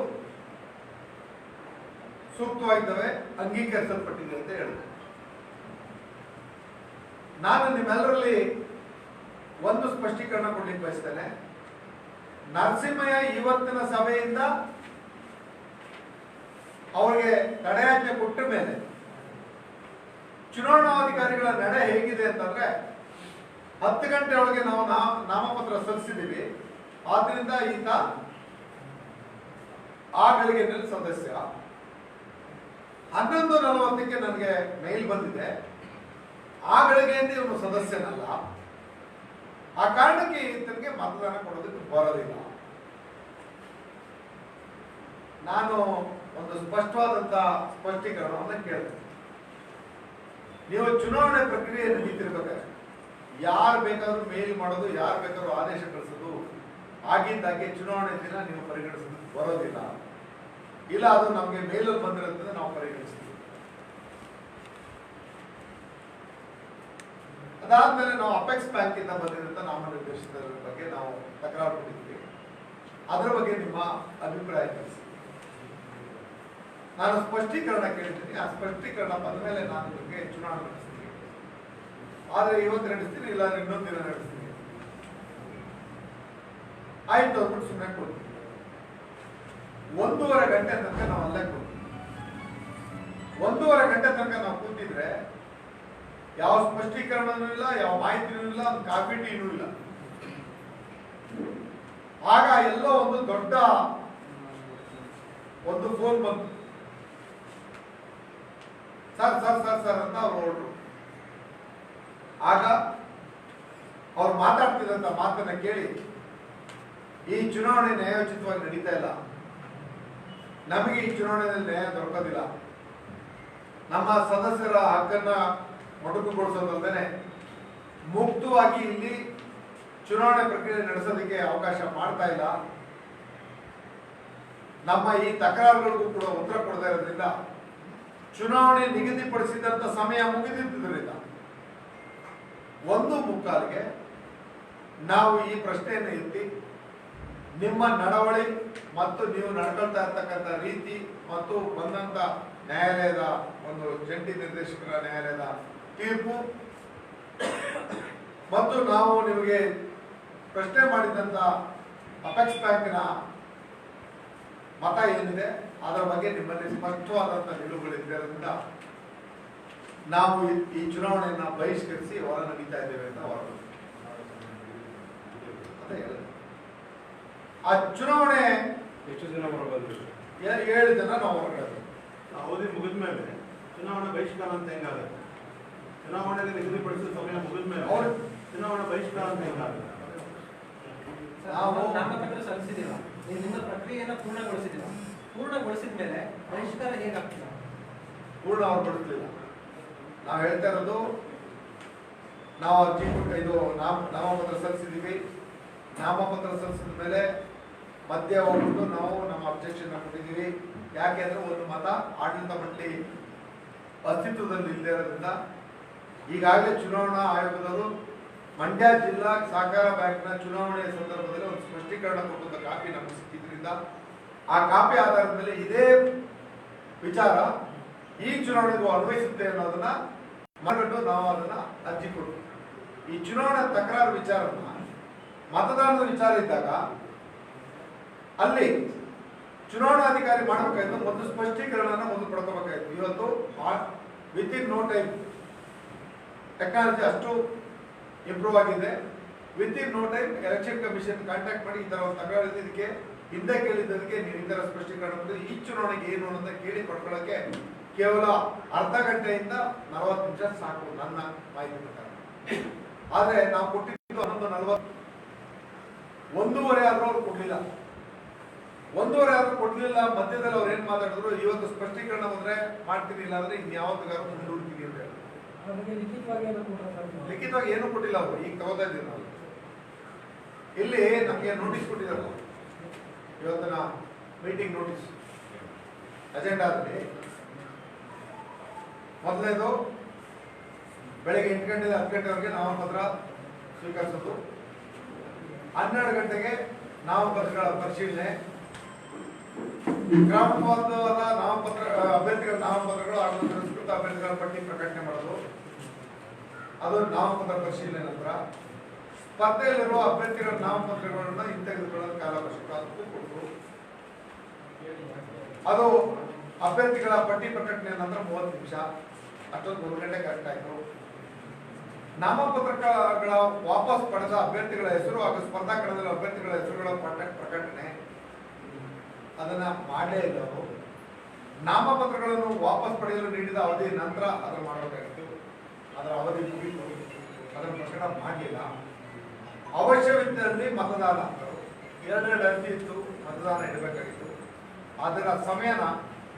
ಸೂಕ್ತವಾಗಿದ್ದಾವೆ, ಅಂಗೀಕರಿಸಲ್ಪಟ್ಟಿದೆ ಅಂತ ಹೇಳಿದೆ. ನಾನು ನಿಮ್ಮೆಲ್ಲರಲ್ಲಿ ಒಂದು ಸ್ಪಷ್ಟೀಕರಣ ಕೊಡ್ಲಿಕ್ಕೆ ಬಯಸ್ತೇನೆ. ನರಸಿಂಹಯ್ಯ ಇವತ್ತಿನ ಸಭೆಯಿಂದ ಅವರಿಗೆ ತಡೆಯಾಜ್ಞೆ ಕೊಟ್ಟ ಮೇಲೆ ಚುನಾವಣಾಧಿಕಾರಿಗಳ ನಡೆ ಹೇಗಿದೆ ಅಂತಂದ್ರೆ, 10 ಗಂಟೆ ಒಳಗೆ ನಾವು ನಾಮಪತ್ರ ಸಲ್ಲಿಸಿದ್ದೀವಿ. ಆದ್ರಿಂದ ಈತ ಆ ಗಳಿಗೆನಲ್ಲಿ ಸದಸ್ಯ. 11:40ಕ್ಕೆ ನನಗೆ ಮೇಲ್ ಬಂದಿದೆ, ಆ ಗಳಿಗೆಯಿಂದ ಇವನು ಸದಸ್ಯನಲ್ಲ. ಆ ಕಾರಣಕ್ಕೆ ಈತನಿಗೆ ಮತದಾನ ಕೊಡೋದಕ್ಕೆ ಬರೋದಿಲ್ಲ. ನಾನು ಒಂದು ಸ್ಪಷ್ಟವಾದಂತ ಸ್ಪಷ್ಟೀಕರಣವನ್ನು ಕೇಳಿದೆ. ನೀವು ಚುನಾವಣೆ ಪ್ರಕ್ರಿಯೆ ನಡೀತಿರ್ಬೇಕಾದ್ರೆ ಯಾರು ಬೇಕಾದ್ರೂ ಮೇಲ್ ಮಾಡೋದು, ಯಾರು ಬೇಕಾದ್ರೂ ಆದೇಶ ಕಳಿಸೋದು, ಆಗಿದ್ದಾಗೆ ಚುನಾವಣೆ ದಿನ ನೀವು ಪರಿಗಣಿಸೋದಕ್ಕೆ ಬರೋದಿಲ್ಲ. ಇಲ್ಲ, ಅದು ನಮಗೆ ಮೇಲಲ್ಲಿ ಬಂದಿರೋದ್ರಿಂದ ನಾವು ಪರಿಗಣಿಸ್ತೀವಿ. ಅದಾದ್ಮೇಲೆ ನಾವು ಅಪೆಕ್ಸ್ ಬ್ಯಾಂಕ್ ಇಂದ ಬಂದಿರುವಂತ ನಾಮನಿರ್ದೇಶಿತರ ಬಗ್ಗೆ ನಾವು ತಕರಾರು ಕೊಟ್ಟಿದ್ವಿ. ಅದರ ಬಗ್ಗೆ ನಿಮ್ಮ ಅಭಿಪ್ರಾಯ ತಿಳಿಸಿ. ನಾನು ಸ್ಪಷ್ಟೀಕರಣ ಕೇಳ್ತೀನಿ. ಆ ಸ್ಪಷ್ಟೀಕರಣ ಬಂದ ಮೇಲೆ ನಾನು ನಿಮಗೆ ಚುನಾವಣೆ ನಡೆಸ್ತೀನಿ. ಆದ್ರೆ ಇವತ್ತು ನಡೆಸ್ತೀನಿ, ಇಲ್ಲ ಇನ್ನೊಂದು ದಿನ ನಡೆಸ್ತೀನಿ. ಆಯ್ತು ಅಂದ್ಬಿಟ್ಟು ಸುಮ್ಮನೆ ಕೊಡ್ತೀನಿ. 1.5 ಗಂಟೆ ತನಕ ನಾವು ಅಲ್ಲೇ ಕೂತೀವಿ. 1.5 ಗಂಟೆ ತನಕ ನಾವು ಕೂತಿದ್ರೆ ಯಾವ ಸ್ಪಷ್ಟೀಕರಣನೂ ಇಲ್ಲ, ಯಾವ ಮಾಹಿತಿನೂ ಇಲ್ಲ, ಒಂದು ಕಾಫಿ ಟೀನೂ ಇಲ್ಲ. ಆಗ ಎಲ್ಲೋ ಒಂದು ದೊಡ್ಡ ಒಂದು ಫೋನ್ ಬಂತು. ಸರ್ ಸರ್ ಸರ್ ಸರ್ ಅಂತ ಅವ್ರು ಹೊರಟರು. ಆಗ ಅವ್ರು ಮಾತಾಡ್ತಿದ್ದಂತ ಮಾತನ್ನ ಕೇಳಿ, ಈ ಚುನಾವಣೆ ನ್ಯಾಯೋಚಿತವಾಗಿ ನಡೀತಾ ಇಲ್ಲ, ನಮಗೆ ಈ ಚುನಾವಣೆಯಲ್ಲಿ ನ್ಯಾಯ ದೊರಕೋದಿಲ್ಲ, ನಮ್ಮ ಸದಸ್ಯರ ಹಕ್ಕನ್ನ ಮೊಟಕುಗೊಳಿಸೋದಲ್ಲದೆ ಮುಕ್ತವಾಗಿ ಇಲ್ಲಿ ಚುನಾವಣೆ ಪ್ರಕ್ರಿಯೆ ನಡೆಸೋದಕ್ಕೆ ಅವಕಾಶ ಮಾಡ್ತಾ ಇಲ್ಲ, ನಮ್ಮ ಈ ತಕರಾರುಗಳಿಗೂ ಕೂಡ ಉತ್ತರ ಕೊಡದೇ ಇರೋದ್ರಿಂದ ಚುನಾವಣೆ ನಿಗದಿಪಡಿಸಿದಂತ ಸಮಯ ಮುಗಿದಿದ್ದರಿಂದ 1:45ಗೆ ನಾವು ಈ ಪ್ರಶ್ನೆಯನ್ನು ಎತ್ತಿ ನಿಮ್ಮ ನಡವಳಿ ಮತ್ತು ನೀವು ನಡ್ಕೊಳ್ತಾ ಇರ್ತಕ್ಕಂಥ ರೀತಿ ಮತ್ತು ಬಂದಂತ ನ್ಯಾಯಾಲಯದ ಒಂದು ಜಂಟಿ ನಿರ್ದೇಶಕರ ನ್ಯಾಯಾಲಯದ ತೀರ್ಪು ಮತ್ತು ನಾವು ನಿಮಗೆ ಪ್ರಶ್ನೆ ಮಾಡಿದಂತ ಅಪೆಕ್ಸ್ ಬ್ಯಾಂಕಿನ ಮತ ಏನಿದೆ ಅದರ ಬಗ್ಗೆ ನಿಮ್ಮಲ್ಲಿ ಸ್ಪಷ್ಟವಾದಂಥ ನಿಲುವುಗಳಿರೋದ್ರಿಂದ ನಾವು ಈ ಚುನಾವಣೆಯನ್ನು ಬಹಿಷ್ಕರಿಸಿ ಹೊರ ನಡೀತಾ ಇದ್ದೇವೆ ಅಂತ ಅದೇ ಆ ಚುನಾವಣೆ ಎಷ್ಟು ಜನ ಹೊರಬಂದ್ರು? 7 ಜನ ನಾವು ಹೊರಗಡೆ. ಅವಧಿ ಮುಗಿದ ಮೇಲೆ ಚುನಾವಣೆ ಬಹಿಷ್ಕಾರ ಅಂತ ಹೆಂಗಾಗುತ್ತೆ? ಚುನಾವಣೆಗೆ ನಿಗದಿಪಡಿಸಿದ ಸಮಯ ಮುಗಿದ ಮೇಲೆ ಚುನಾವಣೆ ಬಹಿಷ್ಕಾರ ಅಂತ ಹೆಂಗಾಗುತ್ತೆ? ನಾವು ನಾಮಪತ್ರ ಸಲ್ಲಿಸಿದಿಲ್ಲ, ನಿಮ್ಮ ಪ್ರಕ್ರಿಯೆಯನ್ನು ಪೂರ್ಣಗೊಳಿಸಿದ ಮೇಲೆ ಬಹಿಷ್ಕಾರ ಹೇಗಾಗ್ತದೆ? ಪೂರ್ಣ ಅವ್ರು ಪಡಿಸಲಿಲ್ಲ. ನಾವು ಹೇಳ್ತಾ ಇರೋದು, ನಾವು ಅರ್ಜಿ ಕೊಟ್ಟು ಇದು ನಾಮಪತ್ರ ಸಲ್ಲಿಸಿದ್ದೀವಿ. ನಾಮಪತ್ರ ಸಲ್ಲಿಸಿದ ಮೇಲೆ ಮಧ್ಯ ಹೋಗ್ಬಿಟ್ಟು ನಾವು ನಮ್ಮ ಅಬ್ಜೆಕ್ಷನ್ ಕೊಟ್ಟಿದ್ದೀವಿ. ಯಾಕೆ ಅಂದ್ರೆ ಒಂದು ಮತ ಆಡಳಿತ ಮಂಡಳಿ ಅಸ್ತಿತ್ವದಲ್ಲಿ ಇಲ್ಲದೆ ಇರೋದ್ರಿಂದ ಈಗಾಗಲೇ ಚುನಾವಣಾ ಆಯೋಗದವರು ಮಂಡ್ಯ ಜಿಲ್ಲಾ ಸಹಕಾರ ಬ್ಯಾಂಕ್ನ ಚುನಾವಣೆಯ ಸಂದರ್ಭದಲ್ಲಿ ಒಂದು ಸ್ಪಷ್ಟೀಕರಣ ಕೊಟ್ಟಂತ ಕಾಪಿ ನಮಗೆ ಸಿಕ್ಕಿದ್ರಿಂದ ಆ ಕಾಪಿ ಆಧಾರದ ಮೇಲೆ ಇದೇ ವಿಚಾರ ಈ ಚುನಾವಣೆಗೂ ಅನ್ವಯಿಸುತ್ತೆ ಅನ್ನೋದನ್ನ ಮನಗಂಡು ನಾವು ಅದನ್ನ ಅರ್ಜಿ ಕೊಡ್ತೀವಿ. ಈ ಚುನಾವಣಾ ತಕರಾರು ವಿಚಾರನ ಮತದಾನದ ವಿಚಾರ ಇದ್ದಾಗ ಅಲ್ಲಿ ಚುನಾವಣಾಧಿಕಾರಿ ಮಾಡಬೇಕಾಯ್ತು, ಒಂದು ಸ್ಪಷ್ಟೀಕರಣ ಮೊದಲು ಪಡ್ಕೋಬೇಕಾಯ್ತು. ಇವತ್ತು within no time technology ಅಷ್ಟು ಇಂಪ್ರೂವ್ ಆಗಿದೆ. Within no time election commission contact ಮಾಡಿ ಈ ತರ ಒಂದು ತಕರಾರು ಇದಕ್ಕೆ ಹಿಂದೆ ಕೇಳಿದ್ದಕ್ಕೆ ನೀವು ಈ ತರ ಸ್ಪಷ್ಟೀಕರಣ ಕೊಡಿ, ಈ ಚುನಾವಣೆಗೆ ಏನು ಅಂತ ಕೇಳಿ ಪಡ್ಕೊಳ್ಳೋಕೆ ಕೇವಲ ಅರ್ಧ ಗಂಟೆಯಿಂದ 40 ನಿಮಿಷ ಸಾಕು ನನ್ನ ಮಾಹಿತಿ ಪ್ರಕಾರ. ಆದ್ರೆ ನಾವು ಕೊಟ್ಟಿದ್ದು 11:40, 1:15 ಆದ್ರೂ ಅವ್ರು ಕೊಡ್ಲಿಲ್ಲ. 1:15 ಆದ್ರೂ ಕೊಡ್ಲಿಲ್ಲ. ಮಧ್ಯದಲ್ಲಿ ಅವ್ರು ಏನ್ ಮಾತಾಡಿದ್ರು, ಇವತ್ತು ಸ್ಪಷ್ಟೀಕರಣ ಬಂದ್ರೆ ಮಾಡ್ತೀನಿ, ಇಲ್ಲ ಅಂದ್ರೆ ಇನ್ಯಾವತ್ತಾದ್ರೂ ಮುಂದೂಡ್ತೀನಿ ಅಂತ ಹೇಳಿದ್ರು. ಲಿಖಿತವಾಗಿ ಏನು ಕೊಟ್ಟಿಲ್ಲ ಅವರು. ಈಗ ತಗೋತಾ ಇದ್ದೀವಿ ನಾವು. ಇಲ್ಲಿ ನಮಗೆ ನೋಟಿಸ್ ಕೊಟ್ಟಿದ್ದಾರೆ, ಇವತ್ತಿನ ಮೀಟಿಂಗ್ ನೋಟಿಸ್ ಅಜೆಂಡಾದಲ್ಲಿ. ಮೊದಲನೇದು ಬೆಳಗ್ಗೆ 8 ಗಂಟೆಯಿಂದ 10 ಗಂಟೆವರೆಗೆ ನಾಮಪತ್ರ ಸ್ವೀಕರಿಸೋದು. 12 ಗಂಟೆಗೆ ನಾಮಪತ್ರಗಳ ಪರಿಶೀಲನೆ, ಕ್ರಮಬದ್ಧವಾದ ನಾಮಪತ್ರ ಅಭ್ಯರ್ಥಿಗಳ ನಾಮಪತ್ರಗಳು ಹಾಗೂ ತಿರಸ್ಕೃತ ಅಭ್ಯರ್ಥಿಗಳ ಪಟ್ಟಿ ಪ್ರಕಟಣೆ ಮಾಡೋದು. ಅದು ನಾಮಪತ್ರ ಪರಿಶೀಲನೆ ನಂತರ ಸ್ಪರ್ಧೆಯಲ್ಲಿರುವ ಅಭ್ಯರ್ಥಿಗಳ ನಾಮಪತ್ರಗಳನ್ನು ಹಿಂತೆಗೆದುಕೊಳ್ಳಲು ಕಾಲಾವಕಾಶ ಕೊಟ್ಟು ಅದು ಅಭ್ಯರ್ಥಿಗಳ ಪಟ್ಟಿ ಪ್ರಕಟಣೆ ನಂತರ 30 ನಿಮಿಷ, ಅಷ್ಟೊಂದು 1 ಗಂಟೆ ಕರೆಕ್ಟ್ ಆಯಿತು. ನಾಮಪತ್ರಗಳ ವಾಪಸ್ ಪಡೆದ ಅಭ್ಯರ್ಥಿಗಳ ಹೆಸರು ಹಾಗೂ ಸ್ಪರ್ಧಾ ಕಣದಲ್ಲಿ ಅಭ್ಯರ್ಥಿಗಳ ಹೆಸರುಗಳ ಪ್ರಕಟಣೆ ಅದನ್ನ ಮಾಡಲೇ ಇಲ್ಲ ಅವರು. ನಾಮಪತ್ರಗಳನ್ನು ವಾಪಸ್ ಪಡೆಯಲು ನೀಡಿದ ಅವಧಿ ನಂತರ ಅದನ್ನು ಮಾಡಬೇಕಾಗಿತ್ತು. ಅದರ ಅವಧಿ ಮುಗಿತು, ಅದನ್ನು ಪ್ರಕಟ ಮಾಡಲಿಲ್ಲ. ಅವಶ್ಯವಿದ್ದಲ್ಲಿ ಮತದಾನ 2 ಅರ್ಜಿ ಇತ್ತು, ಮತದಾನ ಇಡಬೇಕಾಗಿತ್ತು. ಅದರ ಸಮಯನ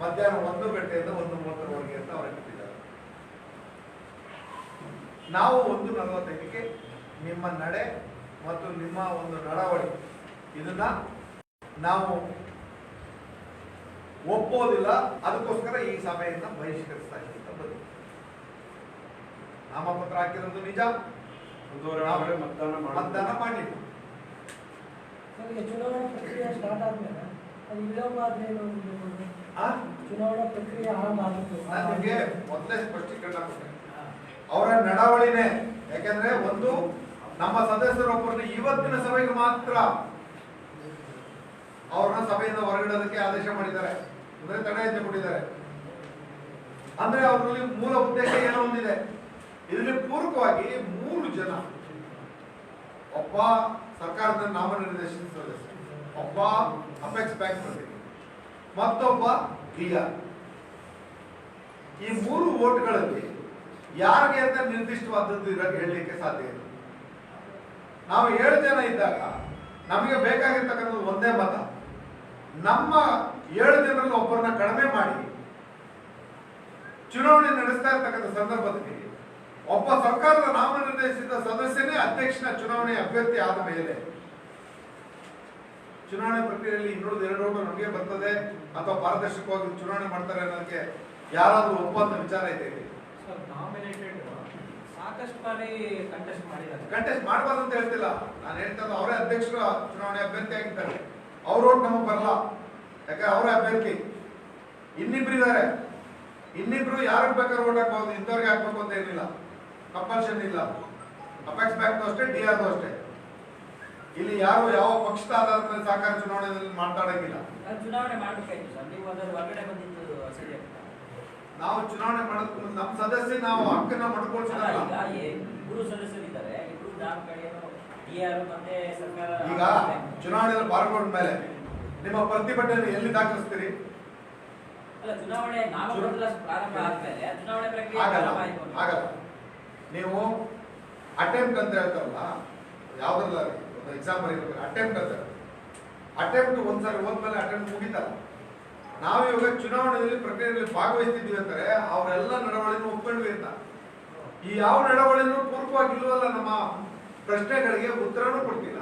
ಮಧ್ಯಾಹ್ನ 1 ಗಂಟೆಯಿಂದ 1:30ವರೆಗೆ ಅಂತ ಅವರು ಇಟ್ಟಿದ್ದಾರೆ. ನಾವು 1:45ಕ್ಕೆ ನಿಮ್ಮ ನಡೆ ಮತ್ತು ನಿಮ್ಮ ಒಂದು ನಡವಳಿ ಇದನ್ನ ನಾವು ಒಪ್ಪೋದಿಲ್ಲ, ಅದಕ್ಕೋಸ್ಕರ ಈ ಸಭೆಯನ್ನ ಬಹಿಷ್ಕರಿಸ್ತಾ ಇದ್ದೀವಿ ಅಂತ ಬಂದಿದೆ. ನಾಮಪತ್ರ ಹಾಕಿರೋದು ನಿಜ, ಮತದಾನ ಮಾಡಲಿಲ್ಲ. ಚುನಾವಣಾ ಪ್ರಕ್ರಿಯೆ ಸ್ಟಾರ್ಟ್ ಆದ್ಮೇಲೆ ಅದು ವಿಳಂಬ ಆದ್ರೆ ಚುನಾವಣಾ ಪ್ರಕ್ರಿಯೆ ಆರಂಭ ಆಗಿತ್ತು. ನಿಮಗೆ ಮೊದಲೇ ಸ್ಪಷ್ಟೀಕರಣ ಕೊಟ್ಟೆ, ಅವರ ನಡವಳಿನೇ. ಯಾಕಂದ್ರೆ ಒಂದು ನಮ್ಮ ಸದಸ್ಯರೊಬ್ಬರನ್ನ ಇವತ್ತಿನ ಸಭೆಗೆ ಮಾತ್ರ ಅವ್ರನ್ನ ಸಭೆಯಿಂದ ಹೊರಗಿಡೋದಕ್ಕೆ ಆದೇಶ ಮಾಡಿದ್ದಾರೆ, ಅಂದ್ರೆ ತಡೆಯಾಜ್ಞೆ ಕೊಟ್ಟಿದ್ದಾರೆ. ಅಂದ್ರೆ ಅವರಲ್ಲಿ ಮೂಲ ಉದ್ದೇಶ ಏನೋ ಒಂದಿದೆ. ಇದರಲ್ಲಿ ಪೂರಕವಾಗಿ 3 ಜನ, ಒಬ್ಬ ಸರ್ಕಾರದ ನಾಮನಿರ್ದೇಶಿತ ಸದಸ್ಯ, ಒಬ್ಬ ಅಪೆಕ್ಸ್ ಬ್ಯಾಂಕ್ ಪ್ರತಿನಿಧಿ, ಮತ್ತೊಬ್ಬ ಬಿಆರ್, ಈ 3 ವೋಟ್ಗಳಲ್ಲಿ ಯಾರಿಗೆ ಅಂತ ನಿರ್ದಿಷ್ಟವಾದದ್ದು ಇರಾಗ ಹೇಳಲಿಕ್ಕೆ ಸಾಧ್ಯ ಇಲ್ಲ. ನಾವು 7 ಜನ ಇದ್ದಾಗ ನಮಗೆ ಬೇಕಾಗಿರ್ತಕ್ಕಂಥದ್ದು ಒಂದೇ ಮತ. ನಮ್ಮ 7 ಜನರಲ್ಲಿ ಒಬ್ಬರನ್ನ ಕಡಿಮೆ ಮಾಡಿ ಚುನಾವಣೆ ನಡೆಸ್ತಾ ಇರ್ತಕ್ಕಂಥ ಸಂದರ್ಭದಲ್ಲಿ ಒಬ್ಬ ಸರ್ಕಾರದ ನಾಮನಿರ್ದೇಶಿತ ಸದಸ್ಯನೇ ಅಧ್ಯಕ್ಷನ ಚುನಾವಣೆ ಅಭ್ಯರ್ಥಿ ಆದ ಮೇಲೆ ಚುನಾವಣೆ ಪ್ರಕ್ರಿಯೆಯಲ್ಲಿ ಇನ್ನುಳಿದ 2 ಓಟು ನಮಗೆ ಬರ್ತದೆ ಅಥವಾ ಪಾರದರ್ಶಕವಾಗಿ ಚುನಾವಣೆ ಮಾಡ್ತಾರೆ ಅನ್ನೋದಕ್ಕೆ ಯಾರಾದ್ರೂ ಒಪ್ಪಂದ ವಿಚಾರ ಇದೆ? ಸಾಕಷ್ಟು ಬಾರಿ ಕಂಟೆಸ್ಟ್ ಮಾಡಿದ್ದಾರೆ. ಕಂಟೆಸ್ಟ್ ಮಾಡಬಾರ್ದು ಅಂತ ಹೇಳ್ತಿಲ್ಲ ನಾನು. ಹೇಳ್ತಾ ಅವರೇ ಅಧ್ಯಕ್ಷರ ಚುನಾವಣೆ ಅಭ್ಯರ್ಥಿ ಆಗಿದ್ದಾರೆ, ಅವ್ರ ಓಟ್ ನಮಗೆ ಬರಲ್ಲ, ಯಾಕಂದ್ರೆ ಅವರೇ ಅಭ್ಯರ್ಥಿ. ಇನ್ನಿಬ್ರು ಇದ್ದಾರೆ, ಇನ್ನಿಬ್ರು ಯಾರಿಗೆ ಬೇಕಾದ್ರೂ ಓಟ್ ಹಾಕಬಹುದು, ಇಂಥವ್ರಿಗೆ ಹಾಕ್ಬೇಕು ಅಂತ ಏನಿಲ್ಲ, ಕಂಪಲ್ಷನ್ ಇಲ್ಲ. ಅಪೆಕ್ಸ್ ಬ್ಯಾಂಕ್ ಅಷ್ಟೇ, ಡಿಆರ್ದು ಅಷ್ಟೇ. ಇಲ್ಲಿ ಯಾರು ಯಾವ ಪಕ್ಷದ ಆಧಾರದ ಮೇಲೆ ಸಹಕಾರ ಚುನಾವಣೆಯಲ್ಲಿ ಮಾತಾಡಂಗಿಲ್ಲ. ಚುನಾವಣೆ ಮಾಡಬೇಕಾಯ್ತು ಸರ್, ನೀವು ಅದರ ಹೊರಗಡೆ ಬಂದಿದ್ದು ಸರಿ ಆಗ್ತದೆ. ನಾವು ಚುನಾವಣೆ ಮಾಡೋದಕ್ಕೆ ಮುಂದೆ ನಮ್ಮ ಸದಸ್ಯ ನಾವು ಹಕ್ಕನ್ನ ಮಾಡ್ಕೊಳ್ಸೋಣ. ಈಗ ಇಬ್ಬರು ಸದಸ್ಯರಿದ್ದಾರೆ, ಇಬ್ಬರು ನಾಲ್ಕು ಕಡೆಯನ್ನು DRO ಮತ್ತೆ ಸರ್ಕಾರ. ಈಗ ಚುನಾವಣೆಯಲ್ಲಿ ಪಾಲ್ಗೊಂಡ ಮೇಲೆ ನಿಮ್ಮ ಪ್ರತಿಭಟನೆ ಎಲ್ಲಿ ದಾಖಲಿಸ್ತೀರಿ? ಅಲ್ಲ, ಚುನಾವಣೆ ನಾಮಪತ್ರ ಪ್ರಾರಂಭ ಆದ್ಮೇಲೆ ಚುನಾವಣೆ ಪ್ರಕ್ರಿಯೆ ಆಗಲ್ಲ ಪ್ರಾರಂಭ ಆಯ್ತು ಅಂತ. ಆಗಲ್ಲ. ನೀವು ಅಟೆಂಪ್ಟ್ ಅಂತ ಹೇಳ್ತಾರಲ್ಲ, ಯಾವ್ದ್ರಲ್ಲ ಒಂದು ಎಕ್ಸಾಂಪಲ್ ಇರ್ಬೇಕು, ಅಟೆಂಪ್ಟ್ ಅಂತ. ಅಟೆಂಪ್ಟ್ ಒಂದ್ಸರಿ ಹೋದ್ಮೇಲೆ ಅಟೆಂಪ್ಟ್ ಮುಗಿತಲ್ಲ. ನಾವು ಇವಾಗ ಚುನಾವಣೆಯಲ್ಲಿ ಪ್ರಕ್ರಿಯೆಯಲ್ಲಿ ಭಾಗವಹಿಸ್ತಿದ್ವಿ ಅಂತಾರೆ, ಅವರೆಲ್ಲ ನಡವಳಿನೂ ಒಪ್ಕೊಂಡ್ವಿ ಅಂತ. ಈ ಯಾವ ನಡವಳಿನೂ ಪೂರ್ವವಾಗಿಲ್ವಲ್ಲ, ನಮ್ಮ ಪ್ರಶ್ನೆಗಳಿಗೆ ಉತ್ತರನೂ ಕೊಡ್ತಿಲ್ಲ,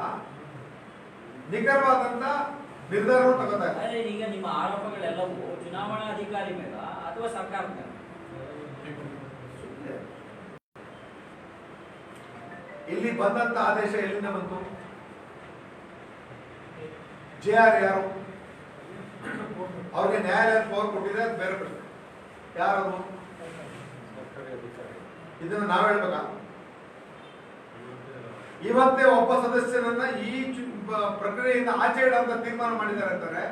ನಿಖರವಾದಂತ ನಿರ್ಧಾರವೂ ತಗೋತಾ ಇಲ್ಲ. ಆದ್ರೆ ಈಗ ನಿಮ್ಮ ಆರೋಪಗಳೆಲ್ಲವೂ ಚುನಾವಣಾ ಅಧಿಕಾರಿ ಮೇಲ ಅಥವಾ ಸರ್ಕಾರದ ಮೇಲೆ? ಇಲ್ಲಿ ಬಂದಂತ ಆದೇಶ ಎಲ್ಲಿಂದ ಬಂತು? JR ಯಾರು? ಅವ್ರಿಗೆ ನ್ಯಾಯಾಲಯ ಪವರ್ ಕೊಟ್ಟಿದೆ, ಅದು ಬೇರೆ ಪ್ರಶ್ನೆ. ಯಾರದು? ಇದನ್ನ ನಾವ್ ಹೇಳ್ಬೇಕಾ? ಇವತ್ತೇ ಒಬ್ಬ ಸದಸ್ಯರನ್ನ ಈ ಪ್ರಕ್ರಿಯೆಯಿಂದ ಆಚೆ ಇಡಂತ ತೀರ್ಮಾನ ಮಾಡಿದ್ದಾರೆ ಅಂತಾರೆ,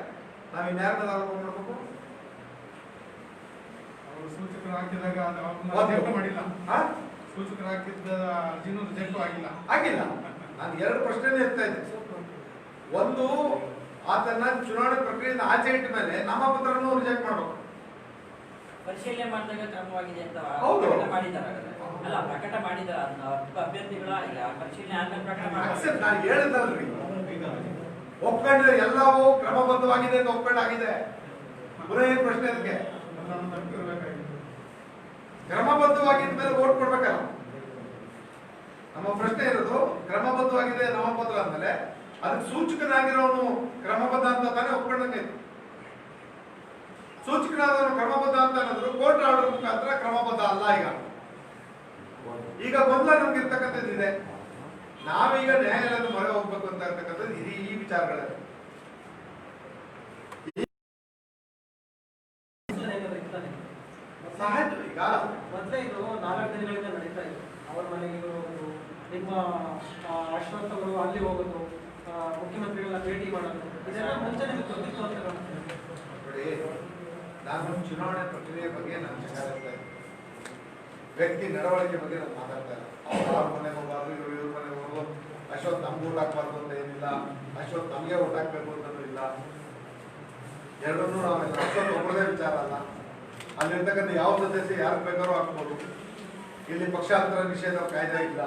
ನಾವ್ ಇನ್ಯಾರನ್ನ ಆರೋಪ ಮಾಡ್ಬೇಕು? ಅವರು ಸೂಚಕರು ಹಾಕಿದಾಗ ಮಾಡಿಲ್ಲ. ಸೂಚಕರು ಹಾಕಿದ್ದ ಅರ್ಜಿನೂ ರಿಜೆಕ್ಟ್ ಆಗಿಲ್ಲ. ಆಗಿಲ್ಲ. ನಾನು ಎರಡು ಪ್ರಶ್ನೆನೇ ಎತ್ತಾ ಇದ್ದೆ. ಒಂದು, ಆತನ ಚುನಾವಣೆ ಪ್ರಕ್ರಿಯೆಯಿಂದ ಆಚೆ ಇಟ್ಟ ಮೇಲೆ ನಮ್ಮ ಪತ್ರನೂ ರಿಜೆಕ್ಟ್ ಮಾಡಬೇಕು. ಪರಿಶೀಲನೆ ಮಾಡಿದಾಗ ಕ್ರಮವಾಗಿದೆ ಅಂತ ಹೌದು. ಪ್ರಕಟ ಮಾಡಿದ್ದಾರೆ. ಅಲ್ಲ, ಪ್ರಕಟ ಮಾಡಿದ್ದಾರೆ ಅದನ್ನ ಅಭ್ಯರ್ಥಿಗಳ ಈಗ ಪರಿಶೀಲನೆ ಆದ್ಮೇಲೆ ಪ್ರಕಟ ಅಕ್ಸೆಪ್ಟ್ ನಾನು ಹೇಳಿದಲ್ರಿ, ಒಪ್ಕೊಂಡ್ರೆ ಎಲ್ಲವೂ ಕ್ರಮಬದ್ಧವಾಗಿದೆ ಅಂತ ಒಪ್ಕೊಂಡಾಗಿದೆ. ಪುನಃ ಏನ್ ಪ್ರಶ್ನೆ ಅದಕ್ಕೆ? ಕ್ರಮಬದ್ಧವಾಗಿದ್ದ ಮೇಲೆ ವೋಟ್ ಕೊಡ್ಬೇಕಲ್ಲ. ನಮ್ಮ ಪ್ರಶ್ನೆ ಇರೋದು ಕ್ರಮಬದ್ಧವಾಗಿದೆ ನಾಮಪತ್ರ ಅಂದ್ಮೇಲೆ ಅದಕ್ಕೆ ಸೂಚಕನಾಗಿರೋನು ಕ್ರಮಬದ್ಧ ಅಂತ ತಾನೇ ಒಪ್ಕೊಂಡಂಗೆ. ಸೂಚಕನಾದವನು ಕ್ರಮಬದ್ಧ ಅಂತ ಅನ್ನೋದು ಕೋರ್ಟ್ ಆರ್ಡರ್ ಮುಖಾಂತರ ಕ್ರಮಬದ್ಧ ಅಲ್ಲ. ಈಗ ಮೊದಲ ನಮ್ಗೆ ಇರ್ತಕ್ಕಂಥದ್ದು ಇದೆ, ನಾವೀಗ ನ್ಯಾಯಾಲಯದ ಮೊರೆ ಹೋಗ್ಬೇಕು ಅಂತ ಇರ್ತಕ್ಕಂಥದ್ದು ಈ ವಿಚಾರಗಳಲ್ಲಿ. ಸಹಜ. ಈಗ ಮೊದಲೇ ಇದು 4 ದಿನಗಳಿಂದ ನಡೀತಾ ಇದೆ. ಅವರ ಮನೆಗೆ ಹೋಗೋದು, ನಿಮ್ಮ ಅಶ್ವತ್ಥಗಳು ಅಲ್ಲಿ ಹೋಗೋದು, ಮುಖ್ಯಮಂತ್ರಿಗಳನ್ನ ಭೇಟಿ ಮಾಡೋದು, ಇದೆಲ್ಲ ಮುಂಚೆ ನಿಮಗೆ ಗೊತ್ತಿತ್ತು ಅಂತ ಕಾಣುತ್ತೆ. ನೋಡಿ, ನಾನು ಚುನಾವಣೆ ಪ್ರಕ್ರಿಯೆ ಬಗ್ಗೆ ನಾನು ಮಾತಾಡ್ತಾ ಇದ್ದೀನಿ, ವ್ಯಕ್ತಿ ನಡವಳಿಕೆ ಬಗ್ಗೆ ನಾನು ಮಾತಾಡ್ತಾ ಇಲ್ಲ. ಅವ್ರ ಮನೆಗೆ ಹೋಗ್ಬಾರ್ದು, ಇವ್ರ ಮನೆಗೆ ಹೋಗೋದು, ಅಶ್ವತ್ ನಮ್ಗೆ ಊಟ ಹಾಕ್ಬಾರ್ದು ಅಂತ ಏನಿಲ್ಲ, ಅಶ್ವತ್ ನಮಗೆ ಊಟ ಹಾಕ್ಬೇಕು ಅಂತಲೂ ಇಲ್ಲ. ಎರಡನ್ನೂ ನಾವೆಲ್ಲ ಅಶ್ವತ್ ಒಬ್ಬರದೇ ವಿಚಾರ ಅಲ್ಲ. ಅಲ್ಲಿರ್ತಕ್ಕಂಥ ಯಾವ ಸದಸ್ಯ ಯಾರು ಬೇಕಾದ್ರೂ ಹಾಕ್ಬೋದು. ಇಲ್ಲಿ ಪಕ್ಷಾಂತರ ನಿಷೇಧ ಕಾಯ್ದೆ ಇಲ್ಲ,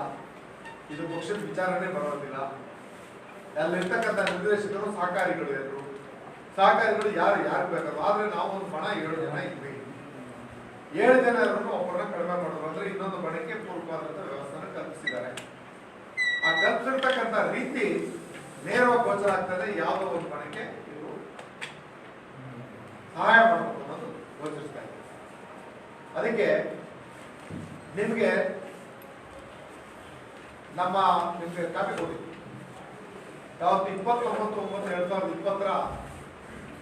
ಇದು ಪಕ್ಷದ ವಿಚಾರನೇ ಬರೋದಿಲ್ಲ. ಅಲ್ಲಿರ್ತಕ್ಕಂಥ ನಿರ್ದೇಶಕರು ಸಹಕಾರಿಗಳು, ಎಲ್ಲರೂ ಸಹಕಾರಿಗಳು ಯಾರು ಬೇಕಾದ್ರು. ಆದ್ರೆ ನಾವು ಒಂದು ಬಣ 7 ಜನ ಇದ್ವಿ. 7 ಜನ ಒಬ್ಬರನ್ನ ಕಡಿಮೆ ಮಾಡೋದು ಅಂದ್ರೆ ಇನ್ನೊಂದು ಬಣಕ್ಕೆ ಪೂರ್ವವಾದಂತ ವ್ಯವಸ್ಥೆನ ಕಲ್ಪಿಸಿದ್ದಾರೆ. ಆ ಕಲ್ಪಿಸಿರ್ತಕ್ಕಂಥ ರೀತಿ ನೇರವಾಗಿ ಗೋಚರ ಆಗ್ತದೆ, ಯಾವುದೋ ಒಂದು ಬಣಕ್ಕೆ ಇವರು ಸಹಾಯ ಮಾಡಬೇಕು ಅನ್ನೋದು ಗೋಚರಿಸ್ತಾ ಇದೆ. ಅದಕ್ಕೆ ನಿಮ್ಗೆ ಕಾಪಿ ಕೊಡಿ. ಯಾವತ್ತು 29/9/2020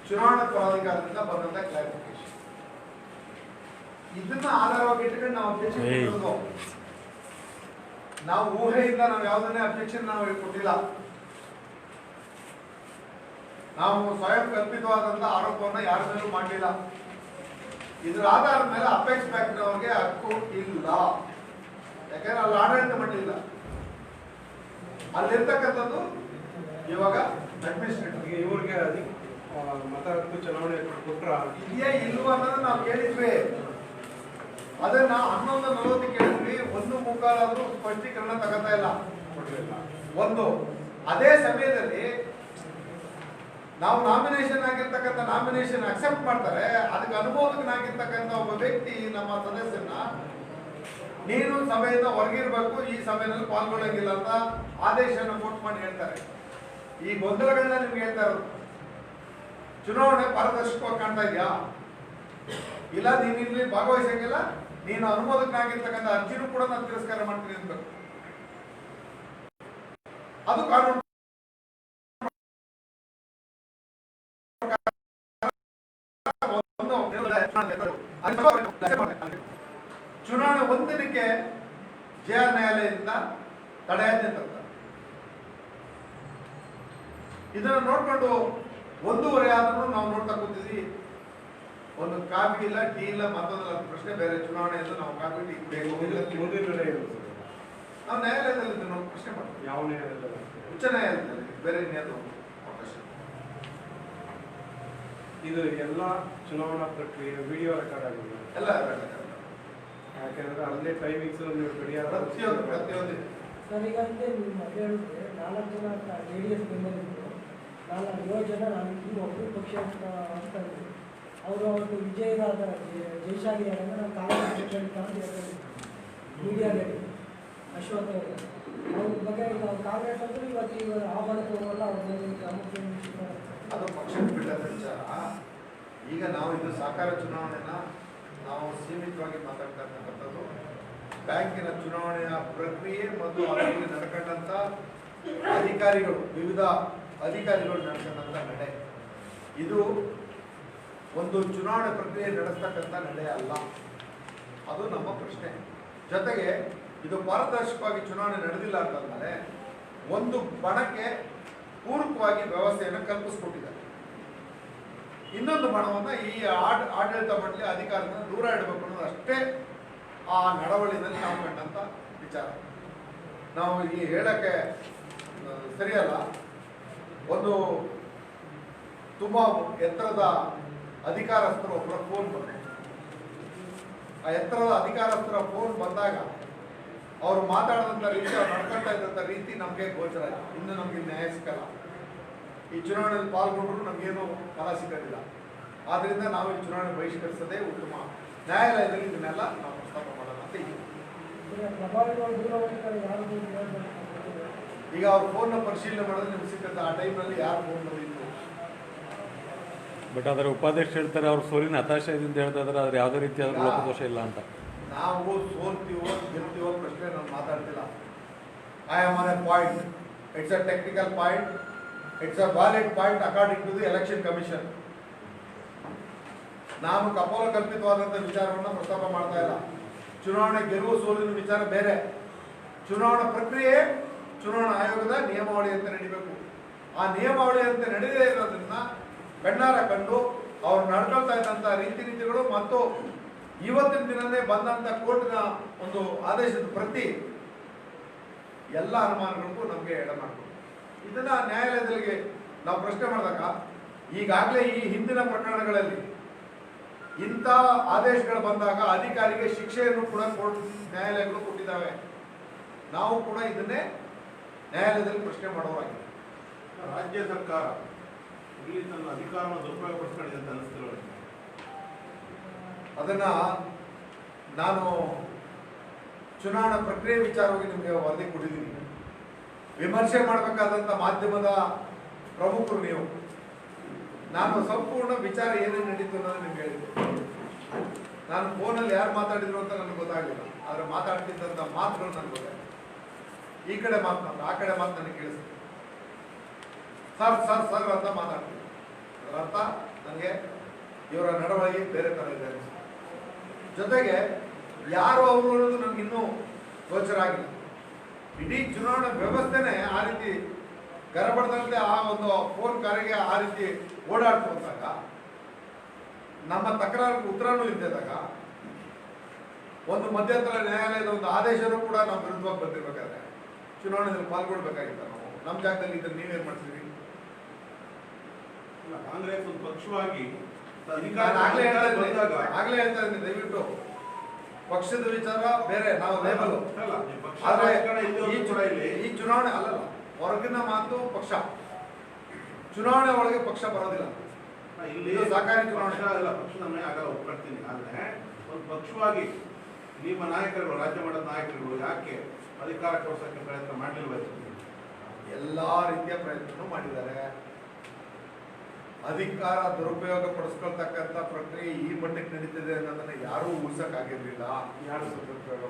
ಚುನಾವಣಾ ಪ್ರಾಧಿಕಾರದಿಂದ ಬಂದಂತ ಕ್ಲಾರಿಫಿಕೇಶನ್. ಇದನ್ನ ಆಧಾರವಾಗಿ ಇಟ್ಕೊಂಡು ನಾವು ಅಬ್ಜೆಕ್ಷನ್ ಕೊಟ್ಟಿರೋದು. ನಾವು ಊಹೆಯಿಂದ ನಾವು ಯಾವುದನ್ನೇ ಅಬ್ಜೆಕ್ಷನ್ ನಾವು ಕೊಟ್ಟಿಲ್ಲ. ನಾವು ಸ್ವಯಂ ಕಲ್ಪಿತವಾದಂತ ಆರೋಪವನ್ನ ಯಾರ ಮೇಲೂ ಮಾಡಲಿಲ್ಲ. ಇದರ ಆಧಾರದ ಮೇಲೆ ಅಪೆಕ್ಸ್ ಬ್ಯಾಂಕ್ನವ್ರಿಗೆ ಹಕ್ಕು ಇಲ್ಲ. ಯಾಕಂದ್ರೆ ಅಲ್ಲಿ ಆಡಳಿತ ಮಾಡಲಿಲ್ಲ, ಅಲ್ಲಿರ್ತಕ್ಕಂಥದ್ದು ಇವಾಗ ಅಡ್ಮಿನಿಸ್ಟ್ರೇಟರ್. ಇವ್ರಿಗೆ ಮತ ಹಕ್ಕು ಚುನಾವಣೆ ಕೊಟ್ರ ಇದೆಯಾ ಇಲ್ವಾ ಅನ್ನೋದು ನಾವು ಕೇಳಿದ್ವಿ. ಅದನ್ನ 11:40 ಕೇಳಿದ್ವಿ. 1:15 ಸ್ಪಷ್ಟೀಕರಣ ತಗೋತಾ ಇಲ್ಲ. ಒಂದು ಅದೇ ಸಮಯದಲ್ಲಿ ನಾವು ನಾಮಿನೇಷನ್ ಆಗಿರ್ತಕ್ಕಂಥ ನಾಮಿನೇಷನ್ ಅಕ್ಸೆಪ್ಟ್ ಮಾಡ್ತಾರೆ. ಅದಕ್ಕೆ ಅನುಮೋದಕನಾಗಿರ್ತಕ್ಕಂಥ ಒಬ್ಬ ವ್ಯಕ್ತಿ ನಮ್ಮ ಸದಸ್ಯನ ನೀನು ಸಭೆಯಿಂದ ಹೊರಗಿರ್ಬೇಕು, ಈ ಸಭೆಯಲ್ಲಿ ಪಾಲ್ಗೊಳ್ಳಂಗಿಲ್ಲ ಅಂತ ಆದೇಶನ ಕೋಟ್ ಮಾಡಿ ಹೇಳ್ತಾರೆ. ಈ ಗೊಂದಲಗಳನ್ನ ನಿಮ್ಗೆ ಹೇಳ್ತಾ ಇರೋದು. ಚುನಾವಣೆ ಪಾರದರ್ಶಕವಾಗಿ ಕಾಣ್ತಾ ಇದೆಯಾ? ಇಲ್ಲ, ನೀನು ಇಲ್ಲಿ ಭಾಗವಹಿಸಂಗಿಲ್ಲ, ನೀನು ಅನುಮೋದಕನಾಗಿರ್ತಕ್ಕಂಥ ಅರ್ಜಿನೂ ಕೂಡ ನಾನು ತಿರಸ್ಕಾರ ಮಾಡ್ತೀನಿ ಅನ್ಬೇಕು. ಅದು ಕಾನೂನು. ಚುನಾವಣೆ ಒಂದಿನಕ್ಕೆ JR ನ್ಯಾಯಾಲಯದಿಂದ ತಡೆಯಾಜ್ಞೆ ತರ್ತಾರೆ. ಇದನ್ನು ನೋಡ್ಕೊಂಡು 1:30 ಆದ್ರೂ ನಾವು ನೋಡ್ತಾ ಕೂತಿದ್ವಿ. ಒಂದು ಕಾಫಿ ಇಲ್ಲ, ಟೀ ಇಲ್ಲ, ಮತ್ತೊಂದಲ್ಲ ಪ್ರಶ್ನೆ ಬೇರೆ. ಚುನಾವಣೆಯಲ್ಲಿ ನಾವು ಕಾಫಿ ಟೀ ಕುಡಿಯಬೇಕು. ನಾವು ನ್ಯಾಯಾಲಯದಲ್ಲಿ ನಾವು ಪ್ರಶ್ನೆ ಮಾಡ್ತೀವಿ. ಯಾವ ನ್ಯಾಯಾಲಯದಲ್ಲಿ? ಉಚ್ಚ ನ್ಯಾಯಾಲಯದಲ್ಲಿ, ಬೇರೆ ನ್ಯಾಯಾಲಯ ಅವಕಾಶ. ಇದು ಎಲ್ಲ ಚುನಾವಣಾ ಪ್ರಕ್ರಿಯೆ ವಿಡಿಯೋ ರೆಕಾರ್ಡ್ ಆಗಿದೆ ಎಲ್ಲ ಯಾಕೆಂದ್ರೆ ಅಲ್ಲೇ ಟೈಮಿಂಗ್ಸ್ ನೀವು ಗಡಿಯಾರ ಪ್ರತಿಯೊಂದು ಸರ್, ಈಗ ಹಿಂದೆ ನಿಮ್ಮ ಹೇಳಿದ್ರೆ 4 ಜನ JDS ಮೆಂಬರ್ ಇದ್ದರು, 7 ಜನ ನಾನು ಈಗ ಒಬ್ಬರು ಪಕ್ಷ ಅಂತ ಇದ್ದರು. ಅವರು ಅವತ್ತು ವಿಜಯದ ಜಯಶಾಲಿ ಅವರನ್ನು ನಾನು ಕಾಂಗ್ರೆಸ್ ಮೀಡಿಯಾಗೆ ಅಶ್ವಥ್ ಅವರು ಅವ್ರ ಬಗ್ಗೆ ಈಗ ಕಾಂಗ್ರೆಸ್ ಅಂದ್ರೆ ಇವತ್ತು ಇವರು ಆಹ್ವಾನ ತಗೋಲ್ಲ. ಅದು ಪಕ್ಷದ ಬಿಟ್ಟದ ವಿಚಾರ. ಈಗ ನಾವು ಇದು ಸಹಕಾರ ಚುನಾವಣೆನ ನಾವು ಸೀಮಿತವಾಗಿ ಮಾತಾಡ್ತಾ ಇರ್ತಕ್ಕಂಥದ್ದು ಬ್ಯಾಂಕಿನ ಚುನಾವಣೆಯ ಪ್ರಕ್ರಿಯೆ ಮತ್ತು ಅದರಲ್ಲಿ ನಡ್ಕೊಂಡಂಥ ಅಧಿಕಾರಿಗಳು, ವಿವಿಧ ಅಧಿಕಾರಿಗಳು ನಡ್ಕೊಂಡಂಥ ನಡೆ. ಇದು ಒಂದು ಚುನಾವಣೆ ಪ್ರಕ್ರಿಯೆ ನಡೆಸ್ತಕ್ಕಂಥ ನಡೆ ಅಲ್ಲ. ಅದು ನಮ್ಮ ಪ್ರಶ್ನೆ. ಜೊತೆಗೆ ಇದು ಪಾರದರ್ಶಕವಾಗಿ ಚುನಾವಣೆ ನಡೆದಿಲ್ಲ ಅಂತಂದರೆ ಒಂದು ಬಣಕ್ಕೆ ಪೂರಕವಾಗಿ ವ್ಯವಸ್ಥೆಯನ್ನು ಕಲ್ಪಿಸ್ಕೊಟ್ಟಿದ್ದಾರೆ. ಇನ್ನೊಂದು ಬಣವನ್ನು ಈ ಆಡಳಿತ ಮಂಡಳಿ ಅಧಿಕಾರದಿಂದ ದೂರ ಇಡಬೇಕು ಅನ್ನೋದು ಅಷ್ಟೇ ಆ ನಡವಳಿನಲ್ಲಿ ನಾವು ಕಂಡಂಥ ವಿಚಾರ. ನಾವು ಈ ಹೇಳಕ್ಕೆ ಸರಿಯಲ್ಲ. ಒಂದು ತುಂಬ ಎತ್ತರದ ಅಧಿಕಾರಸ್ಥರು ಒಬ್ಬರ ಫೋನ್ ಬಂದರು. ಆ ಎತ್ತರದ ಅಧಿಕಾರಸ್ಥರ ಫೋನ್ ಬಂದಾಗ ಅವರು ಮಾತಾಡಿದಂಥ ರೀತಿ, ಅವ್ರು ನಡ್ಕೊಳ್ತಾ ಇದ್ದಂಥ ರೀತಿ ನಮಗೆ ಗೋಚರ ಆಯಿತು. ಇನ್ನು ನಮಗೆ ನ್ಯಾಯ ಸಿಕ್ಕಲ್ಲ. ಈ ಚುನಾವಣೆಯಲ್ಲಿ ಪಾಲ್ಗೊಂಡ್ರು ನಮಗೇನು ಫಲ ಸಿಗೋದಿಲ್ಲ. ಆದ್ದರಿಂದ ನಾವು ಈ ಚುನಾವಣೆ ಬಹಿಷ್ಕರಿಸೋದೇ ಉತ್ತಮ. ನ್ಯಾಯಾಲಯದಲ್ಲಿ ಇದನ್ನೆಲ್ಲ ನಾವು ಪ್ರಸ್ತಾಪ ಮಾಡೋಣ ಅಂತ ಇದ್ದೀವಿ. ಈಗ ಅವ್ರ ಫೋನ್ನ ಪರಿಶೀಲನೆ ಮಾಡಿದ್ರೆ ನಿಮ್ಗೆ ಸಿಕ್ಕಂತ ಆ ಟೈಮ್ನಲ್ಲಿ ಯಾರು ಫೋನ್ ಬಂದಿತ್ತು. ಬಟ್ ಅದರ ಉಪಾಧ್ಯಕ್ಷ ಹೇಳ್ತಾರೆ ಅವ್ರ ಸೋಲಿನ ಹತಾಶೆಯಿಂದ ಹೇಳ್ತಾ ಇದ್ದಾರೆ, ಆದ್ರೆ ಯಾವುದೇ ರೀತಿಯಾದ ಲೋಪದೋಷ ಇಲ್ಲ ಅಂತ. ನಾವು ಸೋಲ್ತೀವೋ ಗೆಲ್ತೀವೋ ಪ್ರಶ್ನೆ ನಾನು ಮಾತಾಡ್ತಿಲ್ಲ. I am on a point. It's a technical point. It's a valid point according to the election commission. ನಾನು ಕಪೋಲ ಕಲ್ಪಿತವಾದಂಥ ವಿಚಾರವನ್ನು ಪ್ರಸ್ತಾಪ ಮಾಡ್ತಾ ಇಲ್ಲ. ಚುನಾವಣೆ ಗೆಲುವು ಸೋಲಿನ ವಿಚಾರ ಬೇರೆ. ಚುನಾವಣಾ ಪ್ರಕ್ರಿಯೆ ಚುನಾವಣಾ ಆಯೋಗದ ನಿಯಮಾವಳಿಯಂತೆ ನಡೀಬೇಕು. ಆ ನಿಯಮಾವಳಿಯಂತೆ ನಡೆಯದೇ ಇರೋದ್ರಿಂದ ಕಣ್ಣಾರ ಕಂಡು ಅವ್ರು ನಡ್ಕೊಳ್ತಾ ಇದ್ದಂಥ ರೀತಿ ನೀತಿಗಳು ಮತ್ತು ಇವತ್ತಿನ ದಿನನೇ ಬಂದಂಥ ಕೋರ್ಟ್ನ ಒಂದು ಆದೇಶದ ಪ್ರತಿ ಎಲ್ಲ ಅನುಮಾನಗಳಿಗೂ ನಮಗೆ ಎಡ ಮಾಡ್ಬೋದು. ಇದನ್ನ ನ್ಯಾಯಾಲಯದಲ್ಲಿ ನಾವು ಪ್ರಶ್ನೆ ಮಾಡಿದಾಗ ಈಗಾಗಲೇ ಈ ಹಿಂದಿನ ಪ್ರಕರಣಗಳಲ್ಲಿ ಇಂಥ ಆದೇಶಗಳು ಬಂದಾಗ ಅಧಿಕಾರಿಗೆ ಶಿಕ್ಷೆಯನ್ನು ಕೂಡ ನ್ಯಾಯಾಲಯಗಳು ಕೊಟ್ಟಿದ್ದಾವೆ. ನಾವು ಕೂಡ ಇದನ್ನೇ ನ್ಯಾಯಾಲಯದಲ್ಲಿ ಪ್ರಶ್ನೆ ಮಾಡೋರಾಗಿದೆ. ರಾಜ್ಯ ಸರ್ಕಾರ ಇಲ್ಲಿ ತನ್ನ ಅಧಿಕಾರವನ್ನು ದುರುಪಯೋಗಪಡಿಸ್ಕೊಂಡಿದೆ ಅಂತ ಅನಿಸ್ತಿರೋ ಅದನ್ನ ನಾನು ಚುನಾವಣಾ ಪ್ರಕ್ರಿಯೆ ವಿಚಾರವಾಗಿ ನಿಮಗೆ ವರದಿ ಕೊಟ್ಟಿದ್ದೀನಿ. ವಿಮರ್ಶೆ ಮಾಡಬೇಕಾದಂಥ ಮಾಧ್ಯಮದ ಪ್ರಮುಖರು ನೀವು. ನಾನು ಸಂಪೂರ್ಣ ವಿಚಾರ ಏನೇನು ನಡೀತು ಅನ್ನೋದು ನಿಮ್ಗೆ ಹೇಳಿದ್ದೆ. ನಾನು ಫೋನಲ್ಲಿ ಯಾರು ಮಾತಾಡಿದ್ರು ಅಂತ ನನಗೆ ಗೊತ್ತಾಗಲಿಲ್ಲ. ಆದರೆ ಮಾತಾಡ್ತಿದ್ದಂಥ ಮಾತುಗಳು ನನಗೆ ಗೊತ್ತಾಗಿದೆ. ಈ ಕಡೆ ಮಾತನಾಡ, ಆ ಕಡೆ ಮಾತು ನನಗೆ ಕೇಳಿಸ್ತು. ಸರ್ ಸರ್ ಸರ್ ಅಂತ ಮಾತಾಡ್ತೀನಿ. ಅದರ ಅರ್ಥ ನನಗೆ ಇವರ ನಡವಳಿಕೆ ಬೇರೆ ಥರ ಇದೆ. ಜೊತೆಗೆ ಯಾರು ಅವರು ಅನ್ನೋದು ನನಗೆ ಇನ್ನೂ ಗೋಚರ ಆಗಿಲ್ಲ. ಇಡೀ ಚುನಾವಣಾ ವ್ಯವಸ್ಥೆನೇ ಆ ರೀತಿ ಗರಬಡದಂತೆ ಆ ಒಂದು ಫೋನ್ ಕರೆಗೆ ಆ ರೀತಿ ಓಡಾಡ್ತು ಅಂದಾಗ, ನಮ್ಮ ತಕರಾರಿಗೆ ಉತ್ತರನೂ ಇದ್ದಾಗ, ಒಂದು ಮಧ್ಯಂತರ ನ್ಯಾಯಾಲಯದ ಒಂದು ಆದೇಶನೂ ಕೂಡ ನಮ್ಮ ವಿರುದ್ಧವಾಗಿ ಬಂದಿರಬೇಕಾದ್ರೆ ಚುನಾವಣೆಯಲ್ಲಿ ಪಾಲ್ಗೊಳ್ಬೇಕಾಗಿತ್ತ. ನಾವು ನಮ್ಮ ಜಾಗದಲ್ಲಿ ಇದ್ರೆ ನೀವೇನ್ ಮಾಡ್ತೀವಿ? ಕಾಂಗ್ರೆಸ್ ಒಂದು ಪಕ್ಷವಾಗಿ ಆಗ್ಲೇ ಹೇಳ್ತಾ ಇದ್ದೀನಿ, ದಯವಿಟ್ಟು ಪಕ್ಷದ ವಿಚಾರ ಬೇರೆ, ನಾವು ಲೇಬಲ್. ಆದ್ರೆ ಈ ಚುನಾವಣೆ ಅಲ್ಲಲ್ಲ, ಹೊರಗಿನ ಮಾತು ಪಕ್ಷ. ಚುನಾವಣೆ ಒಳಗೆ ಪಕ್ಷ ಬರೋದಿಲ್ಲ. ಇಲ್ಲಿ ಸಹಕಾರಿ ಚುನಾವಣೆ ಅಲ್ಲ, ಪಕ್ಷದ ಆಗಲ್ಲ ಒಪ್ಕೊಳ್ತೀನಿ. ಆದ್ರೆ ಒಂದು ಪಕ್ಷವಾಗಿ ನಿಮ್ಮ ನಾಯಕರುಗಳು, ರಾಜ್ಯ ಮಟ್ಟದ ನಾಯಕರುಗಳು ಯಾಕೆ ಅಧಿಕಾರ ಕೊಡಿಸೋಕೆ ಪ್ರಯತ್ನ ಮಾಡಲಿಲ್ಲ? ಎಲ್ಲಾ ರೀತಿಯ ಪ್ರಯತ್ನನೂ ಮಾಡಿದ್ದಾರೆ. ಅಧಿಕಾರ ದುರುಪಯೋಗ ಪಡಿಸ್ಕೊಳ್ತಕ್ಕಂಥ ಪ್ರಕ್ರಿಯೆ ಈ ಮಟ್ಟಕ್ಕೆ ನಡೀತಿದೆ ಅನ್ನೋದನ್ನ ಯಾರೂ ಊಹಿಸಕ್ಕಾಗಿರ್ಲಿಲ್ಲ. ಯಾರು ದುರುಪಯೋಗ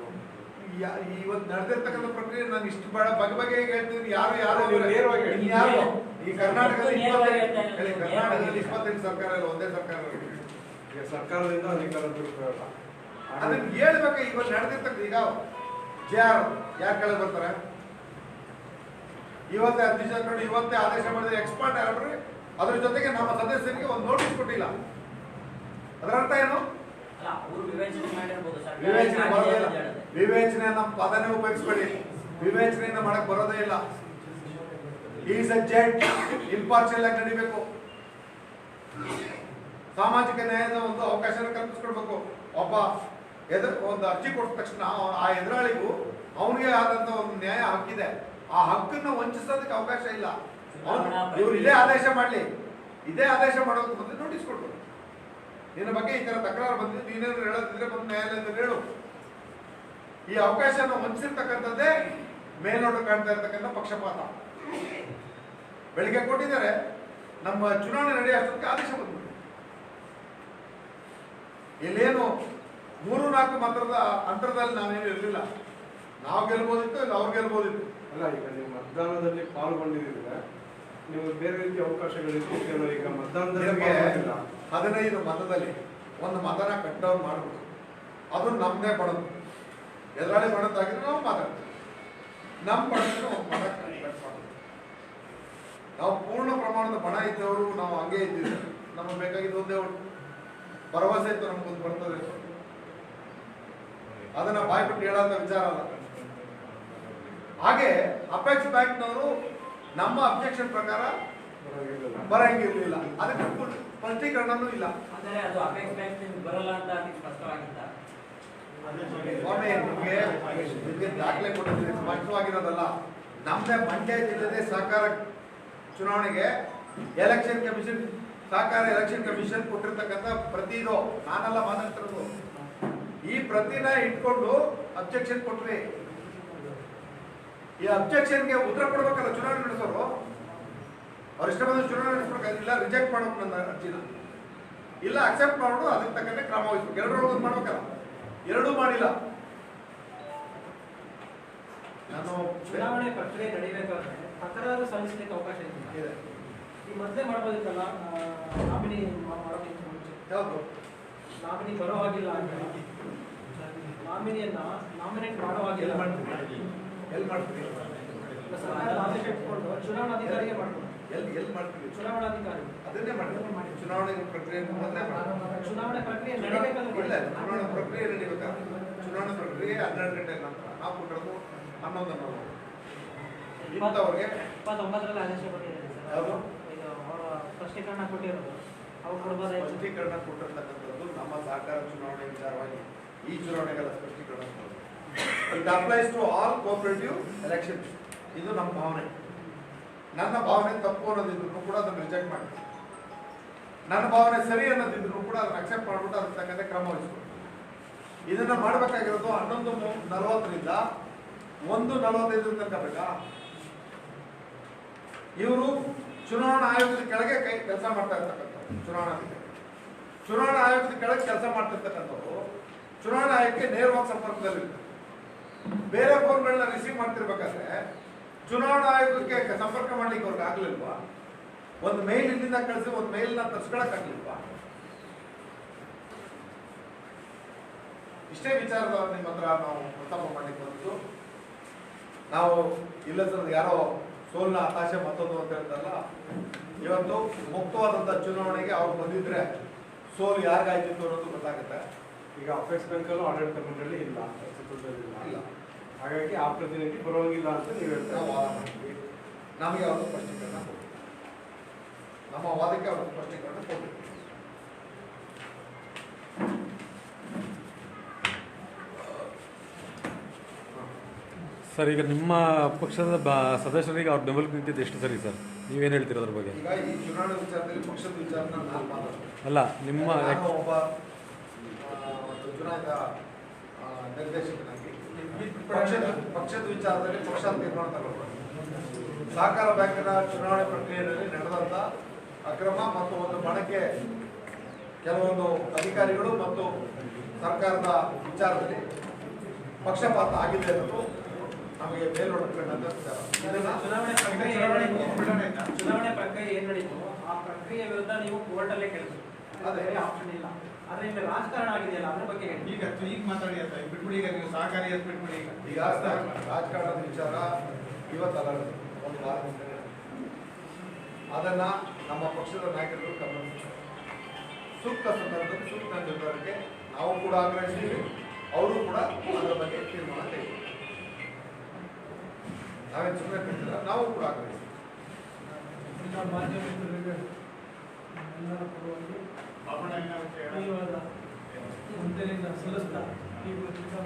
ಇವತ್ತು ನಡೆದಿರ್ತಕ್ಕಂಥ ಪ್ರಕ್ರಿಯೆ ನಾನು ಇಷ್ಟು ಬೇಡ ಬಗೆ ಹೇಳ್ತೀನಿ. ಯಾರು ನೇರವಾಗಿ ಇನ್ಯಾರು ಈ ಕರ್ನಾಟಕದಲ್ಲಿ 28 ಸರ್ಕಾರ ಇಲ್ಲ, ಒಂದೇ ಸರ್ಕಾರ. ಸರ್ಕಾರದಿಂದ ಅಧಿಕಾರ ದುರುಪಯೋಗ ಅದನ್ನ ಹೇಳ್ಬೇಕು. ಇವತ್ತು ನಡೆದಿರ್ತಕ್ಕ ಈಗ ಯಾರು ಕೆಳಗೆ ಬರ್ತಾರೆ? ಇವತ್ತೇ ಅರ್ಜಿ ಹಾಕೊಂಡು ಇವತ್ತೇ ಆದೇಶ ಮಾಡಿದ್ರೆ ಎಕ್ಸ್ಪರ್ಟ್ ಯಾರು? ಅದ್ರ ಜೊತೆಗೆ ನಮ್ಮ ಸದಸ್ಯರಿಗೆ ಒಂದು ನೋಟಿಸ್ ಕೊಟ್ಟಿಲ್ಲ. ಅದರ ಅರ್ಥ ಏನು? ಅಲ್ಲ, ಅವರು ವಿವೇಚನೆ ಮಾಡಿರ್ಬೋದು ಸರ್. ವಿವೇಚನೆ ಬರೋದಿಲ್ಲ. ವಿವೇಚನೆ ನಮ್ಮ ಪದನೇ ಉಪಯೋಗಿಸ್ಬೇಡಿ. ವಿವೇಚನೆಯಿಂದ ಮಾಡಕ್ ಬರೋದೇ ಇಲ್ಲ. ಈಸ್ ಅ ಜಡ್ಜ್, ಇಂಪಾರ್ಷಿಯಲ್ ಆಗಿ ನಡಿಬೇಕು. ಸಾಮಾಜಿಕ ನ್ಯಾಯದ ಒಂದು ಅವಕಾಶನ ಕಲ್ಪಿಸ್ಕೊಡ್ಬೇಕು. ಒಬ್ಬ ಒಂದು ಅರ್ಜಿ ಕೊಟ್ಟ ತಕ್ಷಣ ಆ ಎದುರಾಳಿಗೂ ಅವನಿಗೆ ಆದಂತ ಒಂದು ನ್ಯಾಯ ಹಕ್ಕಿದೆ. ಆ ಹಕ್ಕನ್ನು ವಂಚಿಸೋದಕ್ಕೆ ಅವಕಾಶ ಇಲ್ಲ. ಇವ್ರು ಇದೇ ಆದೇಶ ಮಾಡಲಿ, ಇದೇ ಆದೇಶ ಮಾಡೋದಕ್ಕೆ ಬಂದು ನೋಟಿಸ್ ಕೊಡ್ಬೇಕು. ನಿನ್ನ ಬಗ್ಗೆ ಈ ತರ ತಕರಾರು ಬಂದಿದ್ದು, ನೀನೇನು ಹೇಳೋದಿದ್ರೆ ಬಂದು ನ್ಯಾಯಾಲಯದಲ್ಲಿ ಹೇಳು. ಈ ಅವಕಾಶನ ವಂಚಿಸಿರ್ತಕ್ಕಂಥದ್ದೇ ಮೇಲ್ನೋಟ ಕಾಣ್ತಾ ಇರ್ತಕ್ಕಂಥ ಪಕ್ಷಪಾತ. ಬೆಳಿಗ್ಗೆ ಕೊಟ್ಟಿದ್ದಾರೆ, ನಮ್ಮ ಚುನಾವಣೆ ನಡೆಯೋ ಅಷ್ಟೊತ್ತಿಗೆ ಆದೇಶ ಬಂದ್ಬಿಟ್ಟು ಇಲ್ಲೇನು 3-4 ಮತದ ಅಂತರದಲ್ಲಿ ನಾವೇನು ಇರಲಿಲ್ಲ. ನಾವು ಗೆಲ್ಬೋದಿತ್ತು, ಇಲ್ಲ ಅವ್ರು ಗೆಲ್ಬೋದಿತ್ತು. ಅಲ್ಲ, ಈಗ ನೀವು ಮತದಾನದಲ್ಲಿ ಪಾಲ್ಗೊಂಡಿದ್ದೀರ, ನೀವು ಬೇರೆ ರೀತಿಯ ಅವಕಾಶಗಳಿತ್ತು. ಈಗ ಮತದಾನದಲ್ಲಿ 15 ಮತದಲ್ಲಿ ಒಂದು ಮತನ ಕಟ್ಟವ್ರು ಮಾಡ್ಬಿಟ್ಟು ಅದು ನಮ್ಮದೇ ಪಡೆದು ಎದುರಾಳಿ ಪಡೆದಾಗಿದ್ರೆ ನಾವು ಮಾತಾಡ್ತೀವಿ. ನಮ್ಮ ಪಡೆದ್ರೆ ಒಂದು ಮತ ಕಟ್ ಮಾಡೋದು. ನಾವು ಪೂರ್ಣ ಪ್ರಮಾಣದ ಬಣ ಇದ್ದವರು ನಾವು ಹಂಗೆ ಇದ್ದೀವಿ. ನಮಗೆ ಬೇಕಾಗಿದ್ದು ಒಂದೇ ಒಟ್ಟು ಭರವಸೆ ಇತ್ತು, ನಮ್ಗೊಂದು ಬರ್ತದೆ. ಅದನ್ನ ಬಾಯ್ಬಿಟ್ಟು ಹೇಳೋಂಥ ವಿಚಾರ ಅಲ್ಲ. ಹಾಗೆ ಅಪೆಕ್ಸ್ ಬ್ಯಾಂಕ್ನವರು ನಮ್ಮ ಅಬ್ಜೆಕ್ಷನ್ ಪ್ರಕಾರ ಬರಂಗಿರ್ಲಿಲ್ಲ. ಅದಕ್ಕೆ ಸ್ಪಷ್ಟೀಕರಣನೂ ಇಲ್ಲ. ಅಂದರೆ ಅದು ಅಪೆಕ್ಸ್ ಬ್ಯಾಂಕ್ ಬರಲ್ಲ ಅಂತ ಸ್ಪಷ್ಟವಾಗಿತ್ತ? ಸ್ವಾಮಿ, ನಿಮಗೆ ದಾಖಲೆ ಕೊಟ್ಟಿದ್ದೀರಿ, ಸ್ಪಷ್ಟವಾಗಿರೋದಲ್ಲ. ನಮ್ದೇ ಮಂಡ್ಯ ಜಿಲ್ಲೆದೇ ಸಹಕಾರ ಚುನಾವಣೆಗೆ ಎಲೆಕ್ಷನ್ ಕಮಿಷನ್, ಸಹಕಾರ ಎಲೆಕ್ಷನ್ ಕಮಿಷನ್ ಕೊಟ್ಟಿರ್ತಕ್ಕಂಥ ಪ್ರತಿ ಇದು ನಾನೆಲ್ಲ ಮಾತಾಡ್ತಿರೋದು. ಈ ಪ್ರತಿನ ಇಟ್ಕೊಂಡು ಅಬ್ಜೆಕ್ಷನ್ ಕೊಟ್ವಿ. ಈ ಅಬ್ಜೆಕ್ಷನ್ಗೆ ಉತ್ತರ ಕೊಡ್ಬೇಕಲ್ಲ ಚುನಾವಣೆ ನಡೆಸೋರು. ಅವ್ರ ಇಷ್ಟ ಬಂದು ಚುನಾವಣೆ ನಡೆಸ್ಬೇಕಾದ್ರೆ ಇಲ್ಲ ರಿಜೆಕ್ಟ್ ಮಾಡ್ಬೇಕು ನನ್ನ ಅರ್ಜಿನ, ಇಲ್ಲ ಅಕ್ಸೆಪ್ಟ್ ಮಾಡೋದು, ಅದಕ್ಕೆ ತಕ್ಕಂತೆ ಕ್ರಮ ವಹಿಸ್ಬೇಕು. ಎರಡರೊಳಗೆ ಮಾಡ್ಬೇಕಲ್ಲ, ಎರಡೂ ಮಾಡಿಲ್ಲ. ನಾನು ಚುನಾವಣೆ ಪ್ರಕ್ರಿಯೆ ನಡೀಬೇಕಾದ್ರೆ ತಕರಾರು ಸಲ್ಲಿಸಲಿಕ್ಕೆ ಅವಕಾಶ ಇದೆ. ಈ ಮೊದಲೇ ಮಾಡ್ಬೋದಿತ್ತಲ್ಲ, ನಾಮಿನಿ ಮಾಡೋಕ್ಕಿಂತ ಮುಂಚೆ. ಯಾವುದು ನಾಮಿನಿ ಬರೋ ಹಾಗಿಲ್ಲ ಅಂತ, ನಾಮಿನಿಯನ್ನ ನಾಮಿನೇಟ್ ಮಾಡೋ ಹಾಗಿಲ್ಲ, ಎಲ್ಲಿ ಮಾಡ್ತೀವಿ? ಸರ್ಕಾರದ ಆದೇಶ ಇಟ್ಕೊಂಡು ಚುನಾವಣಾಧಿಕಾರಿಗೆ ಮಾಡ್ಬೋದು. ಎಲ್ಲಿ ಮಾಡ್ತೀವಿ? ಚುನಾವಣಾಧಿಕಾರಿ ಅದನ್ನೇ ಮಾಡಿ ಚುನಾವಣೆ ಪ್ರಕ್ರಿಯೆ ಮೊದಲೇ ಚುನಾವಣೆ ಪ್ರಕ್ರಿಯೆ ನಡೀಬೇಕಾದ್ರೆ ಇಲ್ಲ, ಚುನಾವಣೆ ಪ್ರಕ್ರಿಯೆ ನಡೀಬೇಕಾದ್ರೆ ಚುನಾವಣೆ ಪ್ರಕ್ರಿಯೆ 12 ಗಂಟೆ ನಂತರ. ನಾವು ಕೊಟ್ಟಿರೋದು 11 ಇಂಥವ್ರಿಗೆ 29ರಲ್ಲಿ ಆದೇಶ ಕೊಟ್ಟಿದ್ದಾರೆ ಸರ್. ಯಾವುದು? ಇದು ಅವರ ಸ್ಪಷ್ಟೀಕರಣ ಕೊಟ್ಟಿರೋದು ಅವ್ರು ಕೊಡ್ಬೋದಾಯ್ತು. ಸ್ಪಷ್ಟೀಕರಣ ಕೊಟ್ಟಿರ್ತಕ್ಕಂಥದ್ದು ನಮ್ಮ ಸಹಕಾರ ಚುನಾವಣೆ ವಿಚಾರವಾಗಿ ಈ ಚುನಾವಣೆಗಳ ಸ್ಪಷ್ಟೀಕರಣ. It applies to all cooperative elections. ಇದು ನಮ್ಮ ಭಾವನೆ. ನನ್ನ ಭಾವನೆ ತಪ್ಪು ಅನ್ನೋದಿದ್ರು ಕೂಡ ಅದನ್ನು ರಿಜೆಕ್ಟ್ ಮಾಡಿ, ನನ್ನ ಭಾವನೆ ಸರಿ ಅನ್ನೋದಿದ್ರು ಕೂಡ ಅದನ್ನು ಅಕ್ಸೆಪ್ಟ್ ಮಾಡ್ಬಿಟ್ಟು ಅದಕ್ಕೆ ತಕ್ಕಂತೆ ಕ್ರಮ ವಹಿಸ್ಬೇಕು. ಇದನ್ನ ಮಾಡಬೇಕಾಗಿರೋದು 11:40ರಿಂದ 1:45 ತನಕ ಬೇಕಾ? ಇವರು ಚುನಾವಣಾ ಆಯೋಗದ ಕೆಳಗೆ ಕೆಲಸ ಮಾಡ್ತಾ ಇರ್ತಕ್ಕಂಥವ್ರು. ಚುನಾವಣಾ ಆಯೋಗದ ಕೆಳಗೆ ಕೆಲಸ ಮಾಡ್ತಿರ್ತಕ್ಕಂಥವ್ರು ಚುನಾವಣಾ ಆಯೋಗಕ್ಕೆ ನೇರವಾಗಿ ಸಂಪರ್ಕದಲ್ಲಿರ್ತಾರೆ. ಬೇರೆ ಫೋನ್ಗಳನ್ನ ರಿಸೀವ್ ಮಾಡ್ತಿರ್ಬೇಕಾದ್ರೆ ಚುನಾವಣಾ ಆಯೋಗಕ್ಕೆ ಸಂಪರ್ಕ ಮಾಡ್ಲಿಕ್ಕೆ ಅವ್ರಿಗೆ ಆಗ್ಲಿಲ್ವಾ? ಒಂದು ಮೇಲ್ ಇಲ್ಲಿಂದ ಕಳಿಸಿ ಒಂದು ಮೇಲ್ನ ತರ್ಸ್ಕೊಳಕ್ ಆಗ್ಲಿಲ್ವಾ? ಇಷ್ಟೇ ವಿಚಾರದ ನಿಮ್ಮ ಹತ್ರ ನಾವು ಪ್ರಸ್ತಾಪ ಮಾಡ್ಲಿಕ್ಕೆ ಬಂದಿದ್ದು. ನಾವು ಇಲ್ಲದ ಯಾರೋ ಸೋಲ್ನ ಹತಾಶೆ ಮತ್ತೊಂದು ಅಂತ ಹೇಳ್ತಾರಲ್ಲ, ಇವತ್ತು ಮುಕ್ತವಾದಂಥ ಚುನಾವಣೆಗೆ ಅವ್ರು ಬಂದಿದ್ರೆ ಸೋಲು ಯಾರಿಗಾಯ್ತಿತ್ತು ಅನ್ನೋದು ಗೊತ್ತಾಗುತ್ತೆ. ಈಗ ಅಪೆಕ್ಸ್ ಬ್ಯಾಂಕಲ್ಲೂ ಆಡಳಿತ ಮಂಡಳಿ ಇಲ್ಲ, ಇಲ್ಲ. ಹಾಗಾಗಿ ಆ ಪ್ರತಿನಿಧಿ ಬರೋಂಗಿಲ್ಲ ಅಂತ ನೀವು ಹೇಳ್ತಾರೆ. ನಾವು ವಾದ ಮಾಡ್ತೀವಿ. ನಮಗೆ ಅವರು ಸ್ಪಷ್ಟೀಕರಣ ಕೊಡ್ತೀವಿ. ನಮ್ಮ ವಾದಕ್ಕೆ ಅವರು ಸ್ಪಷ್ಟೀಕರಣ ಕೊಡ್ತೀವಿ. ಸರ್, ಈಗ ನಿಮ್ಮ ಪಕ್ಷದ ಸದಸ್ಯರಿಗೆ ಅವ್ರ ಬೆಂಬಲ ನಿಂತಿದ್ದು ಎಷ್ಟು ಸರಿ ಸರ್? ನೀವೇನು ಹೇಳ್ತೀರ ಅದ್ರ ಬಗ್ಗೆ? ಈಗ ಈ ಚುನಾವಣೆ ವಿಚಾರದಲ್ಲಿ ಪಕ್ಷದ ವಿಚಾರನ ನಾನು ಮಾತಾಡ್ತೀನಿ. ಅಲ್ಲ, ನಿಮ್ಮ ಒಬ್ಬ ಚುನಾಯಿತ ನಿರ್ದೇಶಕನಾಗಿ ಪಕ್ಷದ ವಿಚಾರದಲ್ಲಿ ಪಕ್ಷ ತೀರ್ಮಾನ ತಗೊಳ್ಬೇಕು. ಸಹಕಾರ ಬ್ಯಾಂಕಿನ ಚುನಾವಣೆ ಪ್ರಕ್ರಿಯೆಯಲ್ಲಿ ನಡೆದಂತ ಅಕ್ರಮ ಮತ್ತು ಒಂದು ಬಣಕ್ಕೆ ಕೆಲವೊಂದು ಅಧಿಕಾರಿಗಳು ಮತ್ತು ಸರ್ಕಾರದ ವಿಚಾರದಲ್ಲಿ ಪಕ್ಷಪಾತ ಆಗಿದೆ ಅನ್ನೋದು ನಮಗೆ ಮೇಲ್ನೋಟಕ್ಕಂತ ವಿಚಾರ. ಇದನ್ನ ಚುನಾವಣೆ ಪ್ರಕ್ರಿಯೆ ಏನ್ ನಡೀತು ಆ ಪ್ರಕ್ರಿಯೆ ವಿರುದ್ಧ ನೀವು ಕೋರ್ಟಲ್ಲೇ ಕೇಳಿದ್ರು, ಅದೇ ಆಪ್ಷನ್ ಇಲ್ಲ. ಆದ್ರೆ ಇಲ್ಲಿ ರಾಜಕಾರಣ ಆಗಿದೆಯಲ್ಲ ಅದ್ರ ಬಗ್ಗೆ ಹೇಳಿ. ಈಗ ಮಾತಾಡಿ ಅಂತ ಬಿಟ್ಬಿಡಿ, ಈಗ ನೀವು ಸಹಕಾರಿ ಅಂತ ಬಿಟ್ಬಿಡಿ. ಈಗ ರಾಜಕಾರಣದ ವಿಚಾರ ಇವತ್ತಲ್ಲ, ಒಂದು ವಾರ ಅದನ್ನ ನಮ್ಮ ಪಕ್ಷದ ನಾಯಕರು ಗಮನಿಸಿದ್ದಾರೆ. ಸೂಕ್ತ ಸಂದರ್ಭದಲ್ಲಿ ಸೂಕ್ತ ನಿರ್ಧಾರಕ್ಕೆ ನಾವು ಕೂಡ ಆಗ್ರಹಿಸ್ತೀವಿ, ಅವರು ಕೂಡ ಅದರ ಬಗ್ಗೆ ತೀರ್ಮಾನ ತೆಗೆದುಕೊಳ್ಳಿ. ನಾವೇನು ಸುಮ್ಮನೆ ಬಿಡ್ತಿಲ್ಲ, ನಾವು ಕೂಡ ಆಗ್ರಹಿಸ್ತೀವಿ. ಈಗ ಮಾಧ್ಯಮ ಮಿತ್ರರಿಗೆ ಎಲ್ಲರ ಪರವಾಗಿ ಧನ್ಯವಾದ ಮುಂದೆಯಿಂದ ಸಲ್ಲಿಸ್ತಾ ಈ ಪತ್ರಿಕಾ